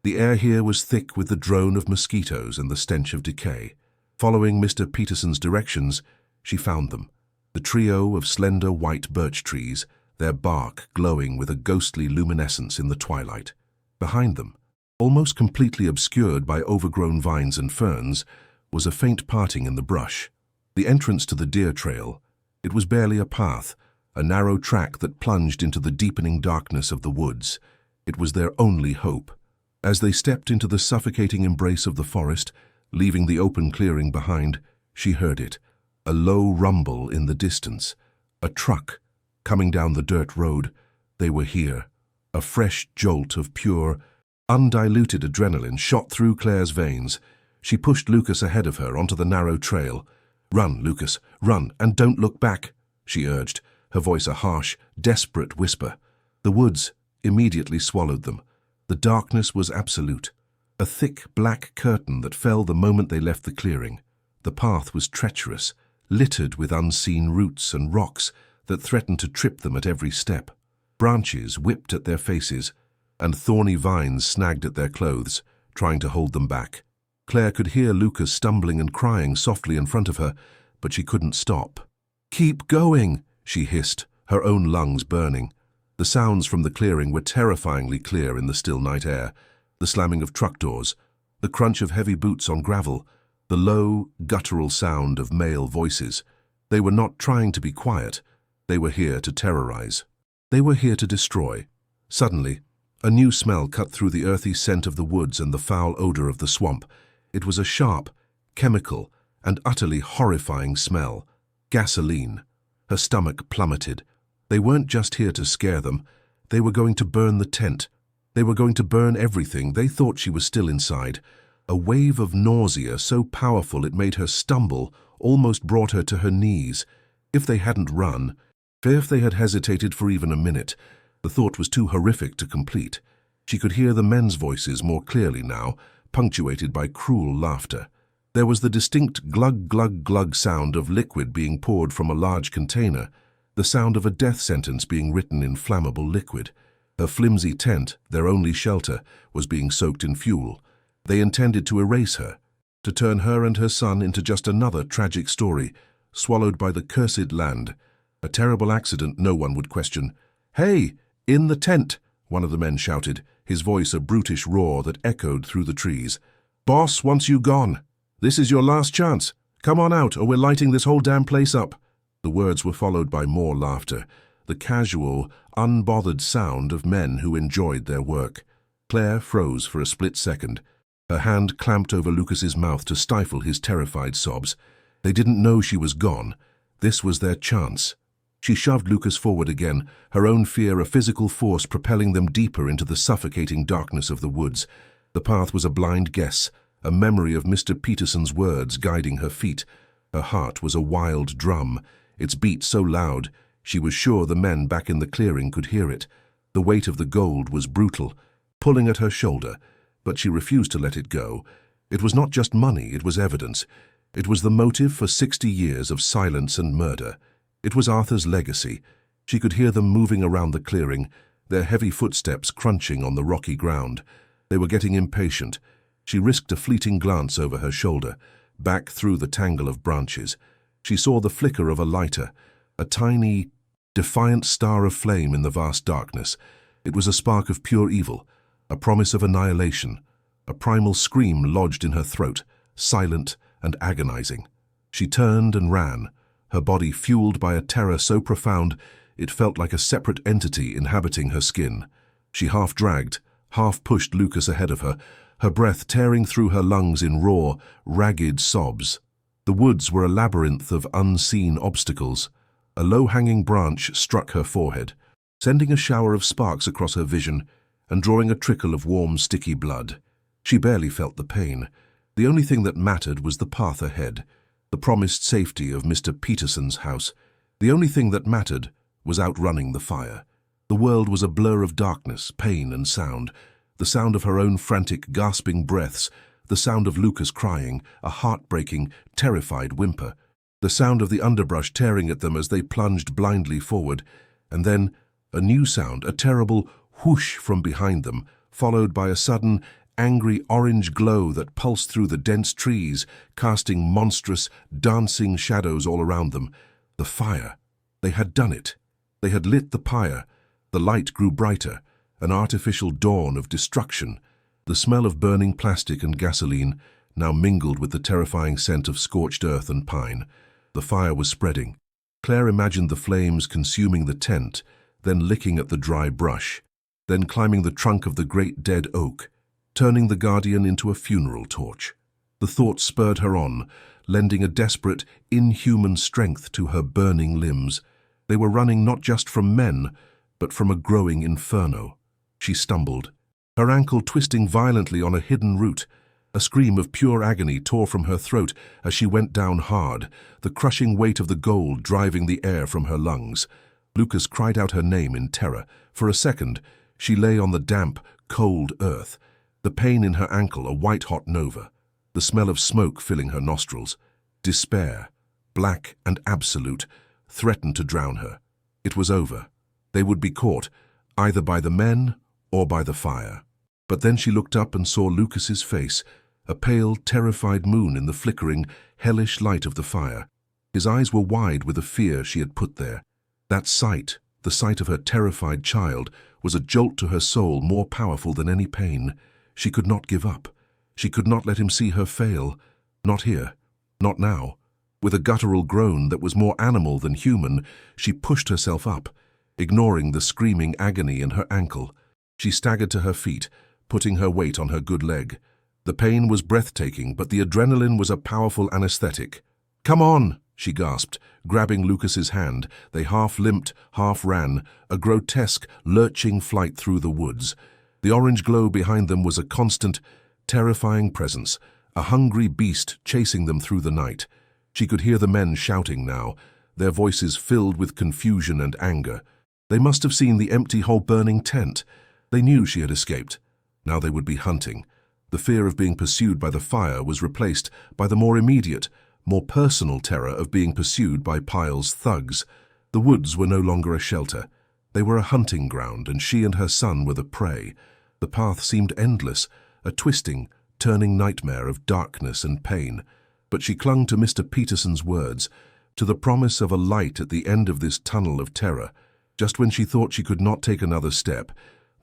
The air here was thick with the drone of mosquitoes and the stench of decay. Following Mr. Peterson's directions, she found them, the trio of slender white birch trees, their bark glowing with a ghostly luminescence in the twilight. Behind them, almost completely obscured by overgrown vines and ferns, was a faint parting in the brush. The entrance to the deer trail. It was barely a path, a narrow track that plunged into the deepening darkness of the woods. It was their only hope. As they stepped into the suffocating embrace of the forest, leaving the open clearing behind, she heard it, a low rumble in the distance. A truck, coming down the dirt road. They were here. A fresh jolt of pure, undiluted adrenaline shot through Claire's veins. She pushed Lucas ahead of her onto the narrow trail. "Run, Lucas, run, and don't look back," she urged, her voice a harsh, desperate whisper. The woods immediately swallowed them. The darkness was absolute, a thick black curtain that fell the moment they left the clearing. The path was treacherous, littered with unseen roots and rocks that threatened to trip them at every step. Branches whipped at their faces, and thorny vines snagged at their clothes, trying to hold them back. Claire could hear Lucas stumbling and crying softly in front of her, but she couldn't stop. "Keep going," she hissed, her own lungs burning. The sounds from the clearing were terrifyingly clear in the still night air, the slamming of truck doors, the crunch of heavy boots on gravel, the low, guttural sound of male voices. They were not trying to be quiet. They were here to terrorize. They were here to destroy. Suddenly, a new smell cut through the earthy scent of the woods and the foul odor of the swamp. It was a sharp, chemical, and utterly horrifying smell. Gasoline. Her stomach plummeted. They weren't just here to scare them. They were going to burn the tent. They were going to burn everything. They thought she was still inside. A wave of nausea so powerful it made her stumble, almost brought her to her knees. If they hadn't run, if they had hesitated for even a minute, the thought was too horrific to complete. She could hear the men's voices more clearly now, punctuated by cruel laughter. There was the distinct glug-glug-glug sound of liquid being poured from a large container, the sound of a death sentence being written in flammable liquid. Her flimsy tent, their only shelter, was being soaked in fuel. They intended to erase her, to turn her and her son into just another tragic story, swallowed by the cursed land. A terrible accident no one would question. "Hey, in the tent!" one of the men shouted, his voice a brutish roar that echoed through the trees. "Boss wants you gone. This is your last chance. Come on out, or we're lighting this whole damn place up." The words were followed by more laughter, the casual, unbothered sound of men who enjoyed their work. Claire froze for a split second, her hand clamped over Lucas's mouth to stifle his terrified sobs. They didn't know she was gone. This was their chance. She shoved Lucas forward again, her own fear a physical force propelling them deeper into the suffocating darkness of the woods. The path was a blind guess, a memory of Mr. Peterson's words guiding her feet. Her heart was a wild drum, its beat so loud she was sure the men back in the clearing could hear it. The weight of the gold was brutal, pulling at her shoulder, but she refused to let it go. It was not just money, it was evidence. It was the motive for 60 years of silence and murder. It was Arthur's legacy. She could hear them moving around the clearing, their heavy footsteps crunching on the rocky ground. They were getting impatient. She risked a fleeting glance over her shoulder, back through the tangle of branches. She saw the flicker of a lighter, a tiny, defiant star of flame in the vast darkness. It was a spark of pure evil, a promise of annihilation. A primal scream lodged in her throat, silent and agonizing. She turned and ran, her body fueled by a terror so profound it felt like a separate entity inhabiting her skin. She half-dragged, half-pushed Lucas ahead of her, her breath tearing through her lungs in raw, ragged sobs. The woods were a labyrinth of unseen obstacles. A low-hanging branch struck her forehead, sending a shower of sparks across her vision and drawing a trickle of warm, sticky blood. She barely felt the pain. The only thing that mattered was the path ahead, the promised safety of Mr. Peterson's house. The only thing that mattered was outrunning the fire. The world was a blur of darkness, pain and sound. The sound of her own frantic, gasping breaths, the sound of Lucas crying, a heartbreaking, terrified whimper, the sound of the underbrush tearing at them as they plunged blindly forward, and then a new sound, a terrible whoosh from behind them, followed by a sudden, angry orange glow that pulsed through the dense trees, casting monstrous, dancing shadows all around them. The fire. They had done it. They had lit the pyre. The light grew brighter, an artificial dawn of destruction. The smell of burning plastic and gasoline now mingled with the terrifying scent of scorched earth and pine. The fire was spreading. Claire imagined the flames consuming the tent, then licking at the dry brush, then climbing the trunk of the great dead oak, turning the Guardian into a funeral torch. The thought spurred her on, lending a desperate, inhuman strength to her burning limbs. They were running not just from men, but from a growing inferno. She stumbled, her ankle twisting violently on a hidden root. A scream of pure agony tore from her throat as she went down hard, the crushing weight of the gold driving the air from her lungs. Lucas cried out her name in terror. For a second, she lay on the damp, cold earth, the pain in her ankle a white-hot nova, the smell of smoke filling her nostrils. Despair, black and absolute, threatened to drown her. It was over. They would be caught, either by the men or by the fire. But then she looked up and saw Lucas's face, a pale, terrified moon in the flickering, hellish light of the fire. His eyes were wide with the fear she had put there. That sight, the sight of her terrified child, was a jolt to her soul more powerful than any pain. She could not give up. She could not let him see her fail. Not here. Not now. With a guttural groan that was more animal than human, she pushed herself up, ignoring the screaming agony in her ankle. She staggered to her feet, putting her weight on her good leg. The pain was breathtaking, but the adrenaline was a powerful anesthetic. "Come on!" she gasped, grabbing Lucas's hand. They half limped, half ran, a grotesque, lurching flight through the woods. The orange glow behind them was a constant, terrifying presence, a hungry beast chasing them through the night. She could hear the men shouting now, their voices filled with confusion and anger. They must have seen the empty, whole-burning tent. They knew she had escaped. Now they would be hunting. The fear of being pursued by the fire was replaced by the more immediate, more personal terror of being pursued by Pyle's thugs. The woods were no longer a shelter. They were a hunting ground, and she and her son were the prey. The path seemed endless, a twisting, turning nightmare of darkness and pain. But she clung to Mr. Peterson's words, to the promise of a light at the end of this tunnel of terror. Just when she thought she could not take another step,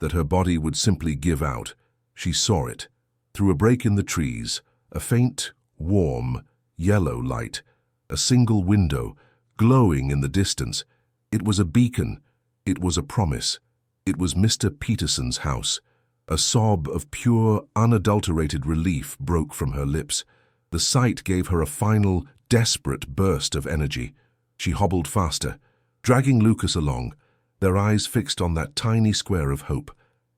that her body would simply give out, she saw it. Through a break in the trees, a faint, warm, yellow light, a single window, glowing in the distance. It was a beacon. It was a promise. It was Mr. Peterson's house. A sob of pure, unadulterated relief broke from her lips. The sight gave her a final, desperate burst of energy. She hobbled faster, dragging Lucas along, their eyes fixed on that tiny square of hope.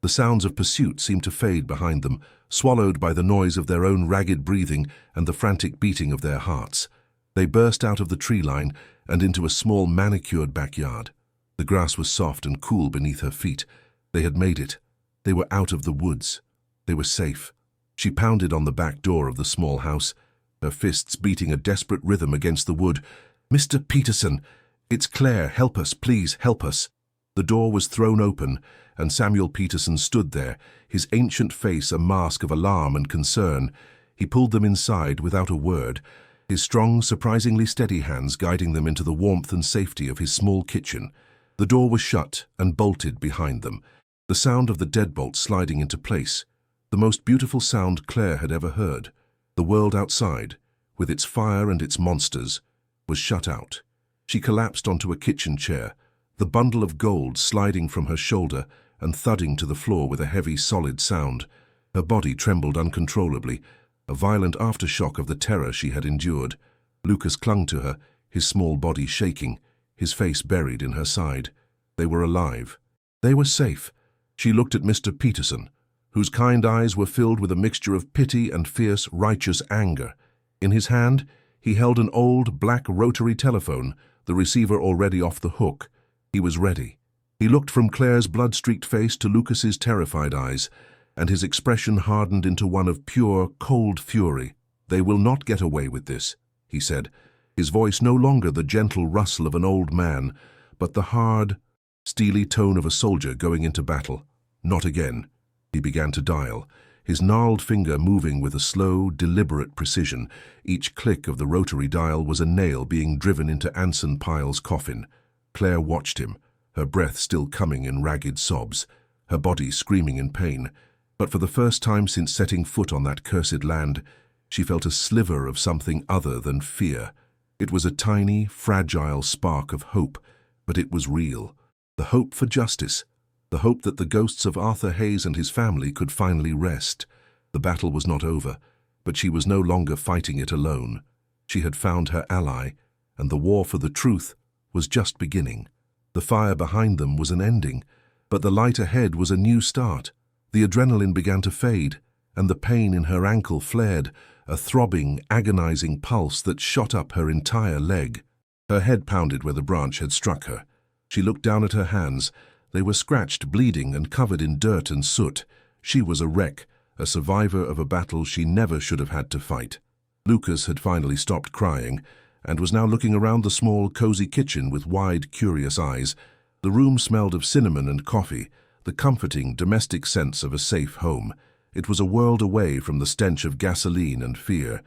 The sounds of pursuit seemed to fade behind them, swallowed by the noise of their own ragged breathing and the frantic beating of their hearts. They burst out of the tree line and into a small manicured backyard. The grass was soft and cool beneath her feet. They had made it. They were out of the woods. They were safe. She pounded on the back door of the small house, her fists beating a desperate rhythm against the wood. "Mr. Peterson, it's Claire. Help us, please, help us." The door was thrown open, and Samuel Peterson stood there, his ancient face a mask of alarm and concern. He pulled them inside without a word, his strong, surprisingly steady hands guiding them into the warmth and safety of his small kitchen. The door was shut and bolted behind them, the sound of the deadbolt sliding into place, the most beautiful sound Claire had ever heard. The world outside, with its fire and its monsters, was shut out. She collapsed onto a kitchen chair, the bundle of gold sliding from her shoulder and thudding to the floor with a heavy, solid sound. Her body trembled uncontrollably, a violent aftershock of the terror she had endured. Lucas clung to her, his small body shaking, his face buried in her side. They were alive. They were safe. She looked at Mr. Peterson, whose kind eyes were filled with a mixture of pity and fierce, righteous anger. In his hand, he held an old, black rotary telephone, the receiver already off the hook. He was ready. He looked from Claire's blood-streaked face to Lucas's terrified eyes, and his expression hardened into one of pure, cold fury. "They will not get away with this," he said, his voice no longer the gentle rustle of an old man, but the hard, steely tone of a soldier going into battle. "Not again." He began to dial, his gnarled finger moving with a slow, deliberate precision. Each click of the rotary dial was a nail being driven into Anson Pyle's coffin. Claire watched him, her breath still coming in ragged sobs, her body screaming in pain. But for the first time since setting foot on that cursed land, she felt a sliver of something other than fear. It was a tiny, fragile spark of hope, but it was real. The hope for justice, the hope that the ghosts of Arthur Hayes and his family could finally rest. The battle was not over, but she was no longer fighting it alone. She had found her ally, and the war for the truth was just beginning. The fire behind them was an ending, but the light ahead was a new start. The adrenaline began to fade, and the pain in her ankle flared, a throbbing, agonizing pulse that shot up her entire leg. Her head pounded where the branch had struck her. She looked down at her hands. They were scratched, bleeding, and covered in dirt and soot. She was a wreck, a survivor of a battle she never should have had to fight. Lucas had finally stopped crying, and was now looking around the small, cozy kitchen with wide, curious eyes. The room smelled of cinnamon and coffee, the comforting, domestic sense of a safe home. It was a world away from the stench of gasoline and fear.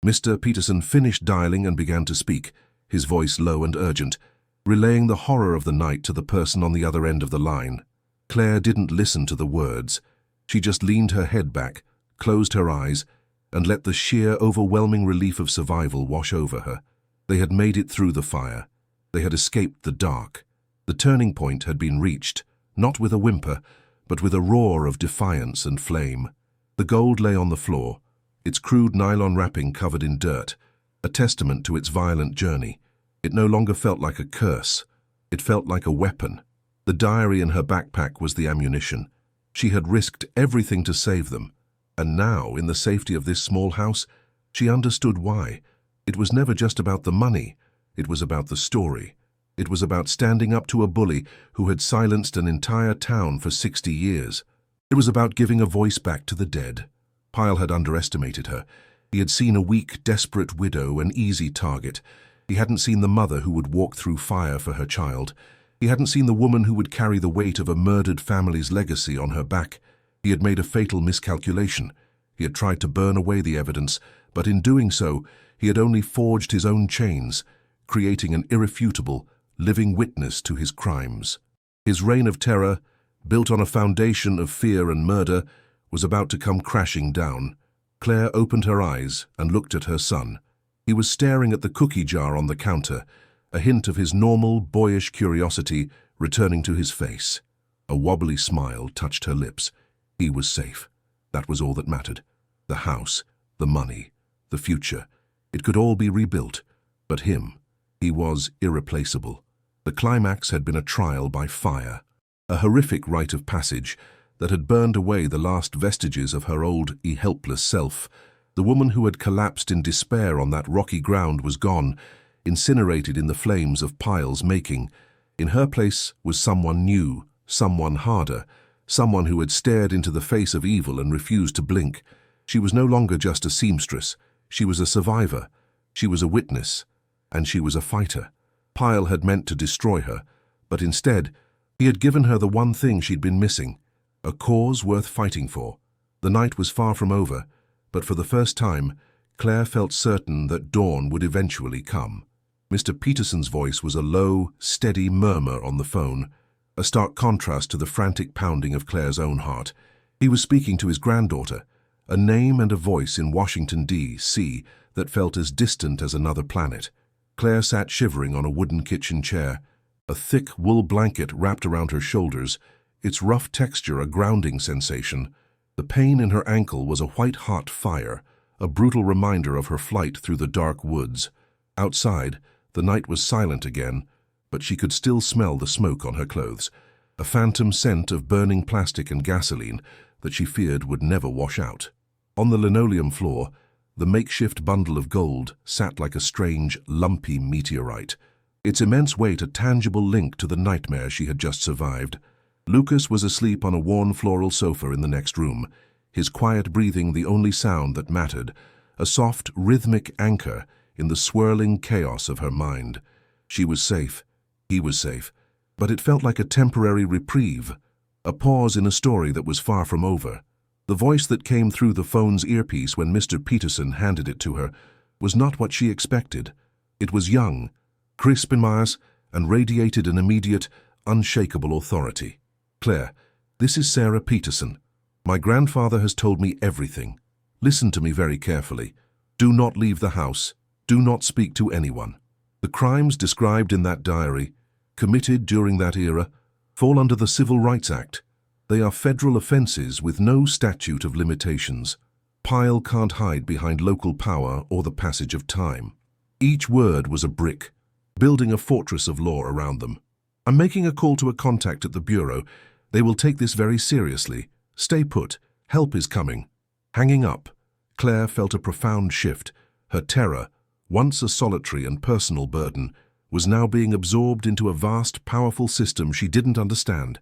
Mr. Peterson finished dialing and began to speak, his voice low and urgent, relaying the horror of the night to the person on the other end of the line. Claire didn't listen to the words. She just leaned her head back, closed her eyes, and let the sheer, overwhelming relief of survival wash over her. They had made it through the fire. They had escaped the dark. The turning point had been reached, not with a whimper, but with a roar of defiance and flame. The gold lay on the floor, its crude nylon wrapping covered in dirt, a testament to its violent journey. It no longer felt like a curse. It felt like a weapon. The diary in her backpack was the ammunition. She had risked everything to save them. And now, in the safety of this small house, she understood why. It was never just about the money. It was about the story. It was about standing up to a bully who had silenced an entire town for 60 years. It was about giving a voice back to the dead. Pyle had underestimated her. He had seen a weak, desperate widow, an easy target. He hadn't seen the mother who would walk through fire for her child. He hadn't seen the woman who would carry the weight of a murdered family's legacy on her back. He had made a fatal miscalculation. He had tried to burn away the evidence, but in doing so, he had only forged his own chains, creating an irrefutable, living witness to his crimes. His reign of terror, built on a foundation of fear and murder, was about to come crashing down. Claire opened her eyes and looked at her son. He was staring at the cookie jar on the counter, a hint of his normal, boyish curiosity returning to his face. A wobbly smile touched her lips. He was safe. That was all that mattered. The house, the money, the future. It could all be rebuilt. But him, he was irreplaceable. The climax had been a trial by fire, a horrific rite of passage that had burned away the last vestiges of her old, helpless self. The woman who had collapsed in despair on that rocky ground was gone, incinerated in the flames of Pyle's making. In her place was someone new, someone harder, someone who had stared into the face of evil and refused to blink. She was no longer just a seamstress. She was a survivor. She was a witness. And she was a fighter. Pyle had meant to destroy her, but instead, he had given her the one thing she'd been missing, a cause worth fighting for. The night was far from over, but for the first time, Claire felt certain that dawn would eventually come. Mr. Peterson's voice was a low, steady murmur on the phone, a stark contrast to the frantic pounding of Claire's own heart. He was speaking to his granddaughter, a name and a voice in Washington, D.C. that felt as distant as another planet. Claire sat shivering on a wooden kitchen chair, a thick wool blanket wrapped around her shoulders, its rough texture a grounding sensation. The pain in her ankle was a white-hot fire, a brutal reminder of her flight through the dark woods. Outside, the night was silent again, but she could still smell the smoke on her clothes, a phantom scent of burning plastic and gasoline that she feared would never wash out. On the linoleum floor, the makeshift bundle of gold sat like a strange, lumpy meteorite. its immense weight a tangible link to the nightmare she had just survived. Lucas was asleep on a worn floral sofa in the next room, his quiet breathing the only sound that mattered, a soft, rhythmic anchor in the swirling chaos of her mind. She was safe. He was safe. But it felt like a temporary reprieve, a pause in a story that was far from over. The voice that came through the phone's earpiece when Mr. Peterson handed it to her was not what she expected. It was young, crisp in bias, and radiated an immediate, unshakable authority. "Claire, this is Sarah Peterson. My grandfather has told me everything. Listen to me very carefully. Do not leave the house. Do not speak to anyone. The crimes described in that diary, committed during that era, fall under the Civil Rights Act. They are federal offenses with no statute of limitations. Pyle can't hide behind local power or the passage of time." Each word was a brick, building a fortress of law around them. "I'm making a call to a contact at the Bureau. They will take this very seriously. Stay put. Help is coming." Hanging up, Claire felt a profound shift. Her terror, once a solitary and personal burden, was now being absorbed into a vast, powerful system she didn't understand.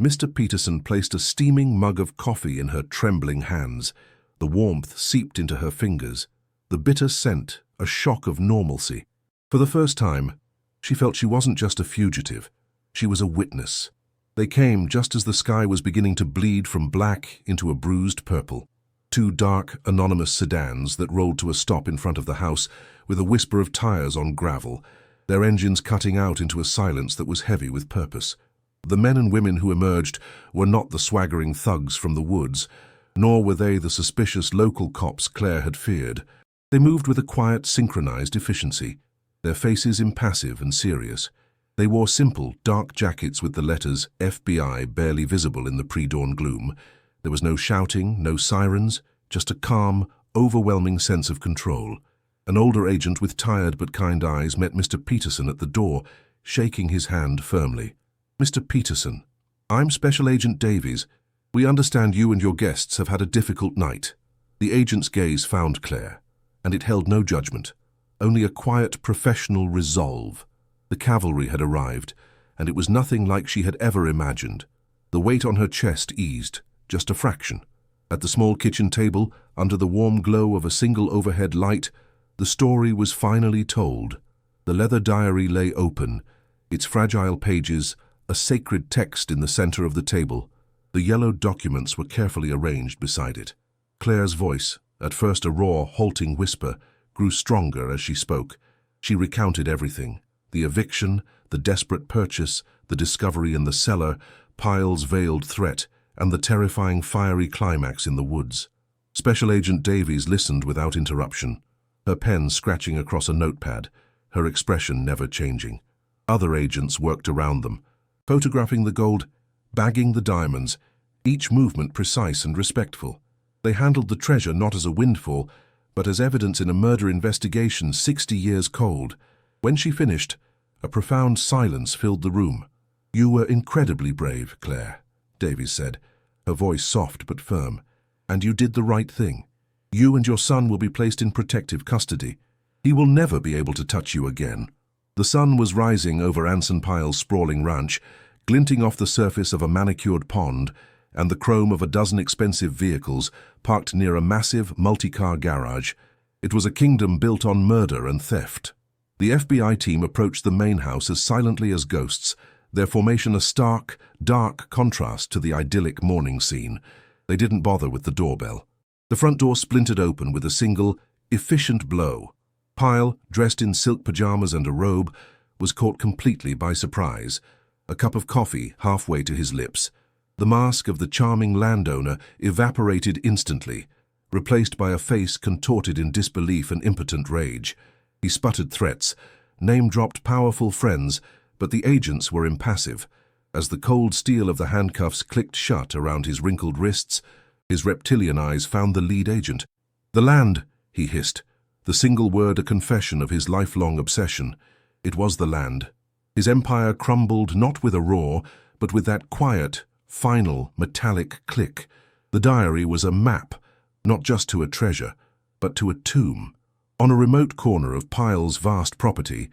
Mr. Peterson placed a steaming mug of coffee in her trembling hands. The warmth seeped into her fingers. The bitter scent, a shock of normalcy. For the first time, she felt she wasn't just a fugitive. She was a witness. They came just as the sky was beginning to bleed from black into a bruised purple. Two dark, anonymous sedans that rolled to a stop in front of the house with a whisper of tires on gravel, their engines cutting out into a silence that was heavy with purpose. The men and women who emerged were not the swaggering thugs from the woods, nor were they the suspicious local cops Claire had feared. They moved with a quiet, synchronized efficiency, their faces impassive and serious. They wore simple, dark jackets with the letters FBI barely visible in the pre-dawn gloom. There was no shouting, no sirens, just a calm, overwhelming sense of control. An older agent with tired but kind eyes met Mr. Peterson at the door, shaking his hand firmly. "Mr. Peterson, I'm Special Agent Davies. We understand you and your guests have had a difficult night." The agent's gaze found Claire, and it held no judgment, only a quiet, professional resolve. The cavalry had arrived, and it was nothing like she had ever imagined. The weight on her chest eased, just a fraction. At the small kitchen table, under the warm glow of a single overhead light, the story was finally told. The leather diary lay open, its fragile pages a sacred text in the center of the table. The yellowed documents were carefully arranged beside it. Claire's voice, at first a raw, halting whisper, grew stronger as she spoke. She recounted everything: the eviction, the desperate purchase, the discovery in the cellar, Pyle's veiled threat, and the terrifying fiery climax in the woods. Special Agent Davies listened without interruption, her pen scratching across a notepad, her expression never changing. Other agents worked around them, photographing the gold, bagging the diamonds, each movement precise and respectful. They handled the treasure not as a windfall, but as evidence in a murder investigation 60 years cold. When she finished, a profound silence filled the room. "You were incredibly brave, Claire," Davies said, her voice soft but firm. "And you did the right thing. You and your son will be placed in protective custody. He will never be able to touch you again." The sun was rising over Anson Pyle's sprawling ranch, glinting off the surface of a manicured pond and the chrome of a dozen expensive vehicles parked near a massive multi-car garage. It was a kingdom built on murder and theft. The FBI team approached the main house as silently as ghosts, their formation a stark, dark contrast to the idyllic morning scene. They didn't bother with the doorbell. The front door splintered open with a single, efficient blow. Pyle, dressed in silk pajamas and a robe, was caught completely by surprise, a cup of coffee halfway to his lips. The mask of the charming landowner evaporated instantly, replaced by a face contorted in disbelief and impotent rage. He sputtered threats, name-dropped powerful friends, but the agents were impassive. As the cold steel of the handcuffs clicked shut around his wrinkled wrists, his reptilian eyes found the lead agent. "The land," he hissed, the single word a confession of his lifelong obsession. It was the land. His empire crumbled not with a roar, but with that quiet, final, metallic click. The diary was a map, not just to a treasure, but to a tomb. On a remote corner of Pyle's vast property,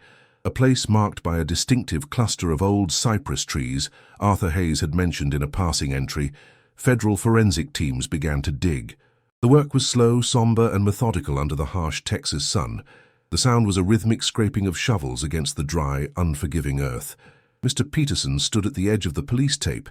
a place marked by a distinctive cluster of old cypress trees Arthur Hayes had mentioned in a passing entry. Federal forensic teams began to dig. The work was slow, somber, and methodical under the harsh Texas sun. The sound was a rhythmic scraping of shovels against the dry, unforgiving earth. Mr. Peterson stood at the edge of the police tape,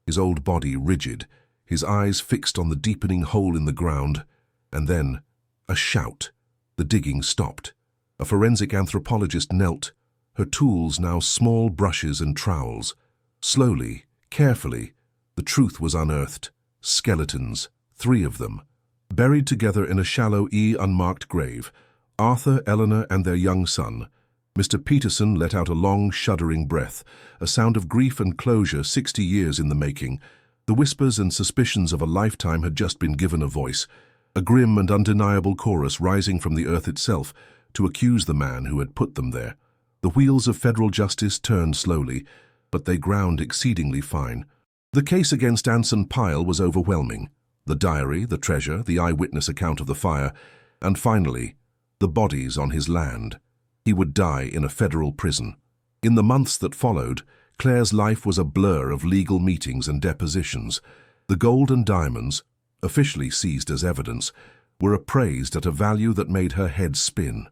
his old body rigid, his eyes fixed on the deepening hole in the ground. And then, a shout. The digging stopped. A forensic anthropologist knelt, her tools now small brushes and trowels. Slowly, carefully, the truth was unearthed. Skeletons, 3 of them, buried together in a shallow unmarked grave. Arthur, Eleanor, and their young son. Mr. Peterson let out a long, shuddering breath, a sound of grief and closure 60 years in the making. The whispers and suspicions of a lifetime had just been given a voice, a grim and undeniable chorus rising from the earth itself to accuse the man who had put them there. The wheels of federal justice turned slowly, but they ground exceedingly fine. The case against Anson Pyle was overwhelming. The diary, the treasure, the eyewitness account of the fire, and finally, the bodies on his land. He would die in a federal prison. In the months that followed, Claire's life was a blur of legal meetings and depositions. The gold and diamonds, officially seized as evidence, were appraised at a value that made her head spin.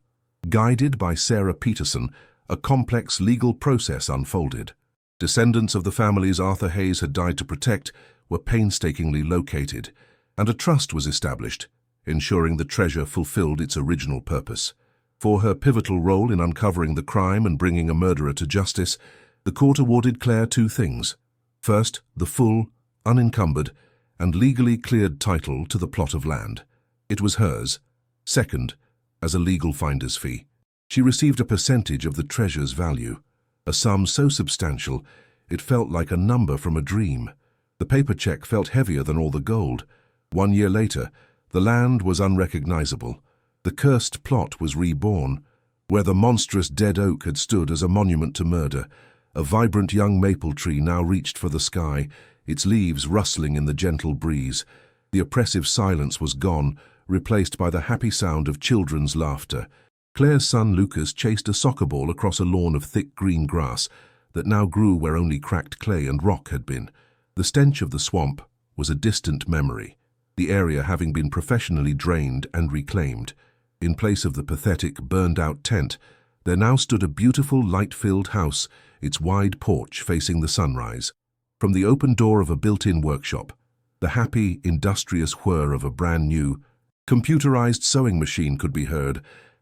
Guided by Sarah Peterson, a complex legal process unfolded. Descendants of the families Arthur Hayes had died to protect were painstakingly located, and a trust was established, ensuring the treasure fulfilled its original purpose. For her pivotal role in uncovering the crime and bringing a murderer to justice, the court awarded Claire 2 things. First, the full, unencumbered, and legally cleared title to the plot of land. It was hers. Second, as a legal finder's fee, she received a percentage of the treasure's value, a sum so substantial it felt like a number from a dream. The paper check felt heavier than all the gold. 1 year later, the land was unrecognizable. The cursed plot was reborn, where the monstrous dead oak had stood as a monument to murder. A vibrant young maple tree now reached for the sky, its leaves rustling in the gentle breeze. The oppressive silence was gone, replaced by the happy sound of children's laughter. Claire's son Lucas chased a soccer ball across a lawn of thick green grass that now grew where only cracked clay and rock had been. The stench of the swamp was a distant memory, the area having been professionally drained and reclaimed. In place of the pathetic, burned-out tent, there now stood a beautiful, light-filled house, its wide porch facing the sunrise. From the open door of a built-in workshop, the happy, industrious whir of a brand-new, computerized sewing machine could be heard.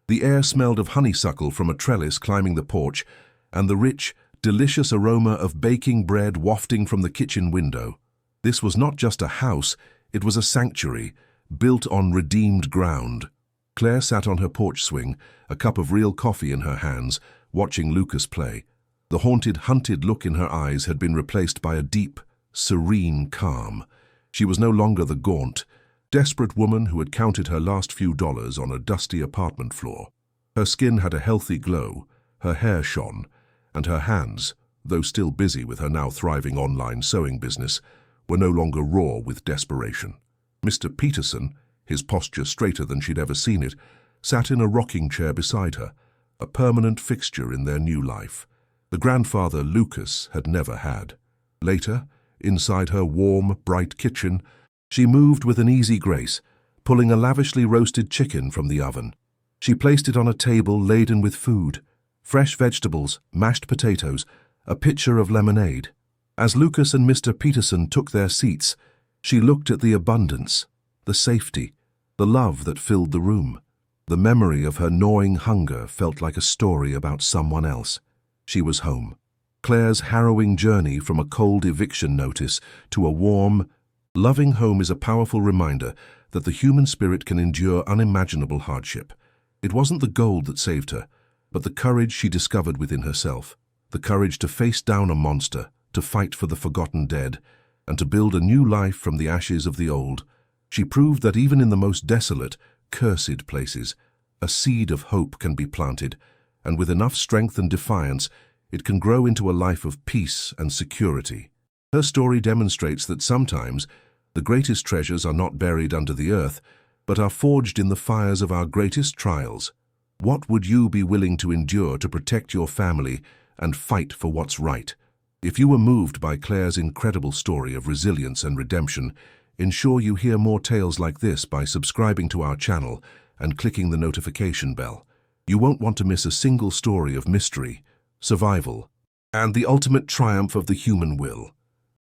The air smelled of honeysuckle from a trellis climbing the porch, and the rich, delicious aroma of baking bread wafting from the kitchen window. This was not just a house, it was a sanctuary, built on redeemed ground. Claire sat on her porch swing, a cup of real coffee in her hands, watching Lucas play. The haunted, hunted look in her eyes had been replaced by a deep, serene calm. She was no longer the gaunt, desperate woman who had counted her last few dollars on a dusty apartment floor. Her skin had a healthy glow, her hair shone, and her hands, though still busy with her now thriving online sewing business, were no longer raw with desperation. Mr. Peterson, his posture straighter than she'd ever seen it, sat in a rocking chair beside her, a permanent fixture in their new life. The grandfather Lucas had never had. Later, inside her warm, bright kitchen, she moved with an easy grace, pulling a lavishly roasted chicken from the oven. She placed it on a table laden with food, fresh vegetables, mashed potatoes, a pitcher of lemonade. As Lucas and Mr. Peterson took their seats, she looked at the abundance, the safety, the love that filled the room. The memory of her gnawing hunger felt like a story about someone else. She was home. Claire's harrowing journey from a cold eviction notice to a warm, loving home is a powerful reminder that the human spirit can endure unimaginable hardship. It wasn't the gold that saved her, but the courage she discovered within herself, the courage to face down a monster, to fight for the forgotten dead, and to build a new life from the ashes of the old. She proved that even in the most desolate, cursed places, a seed of hope can be planted, and with enough strength and defiance, it can grow into a life of peace and security. Her story demonstrates that sometimes the greatest treasures are not buried under the earth, but are forged in the fires of our greatest trials. What would you be willing to endure to protect your family and fight for what's right? If you were moved by Claire's incredible story of resilience and redemption, ensure you hear more tales like this by subscribing to our channel and clicking the notification bell. You won't want to miss a single story of mystery, survival, and the ultimate triumph of the human will.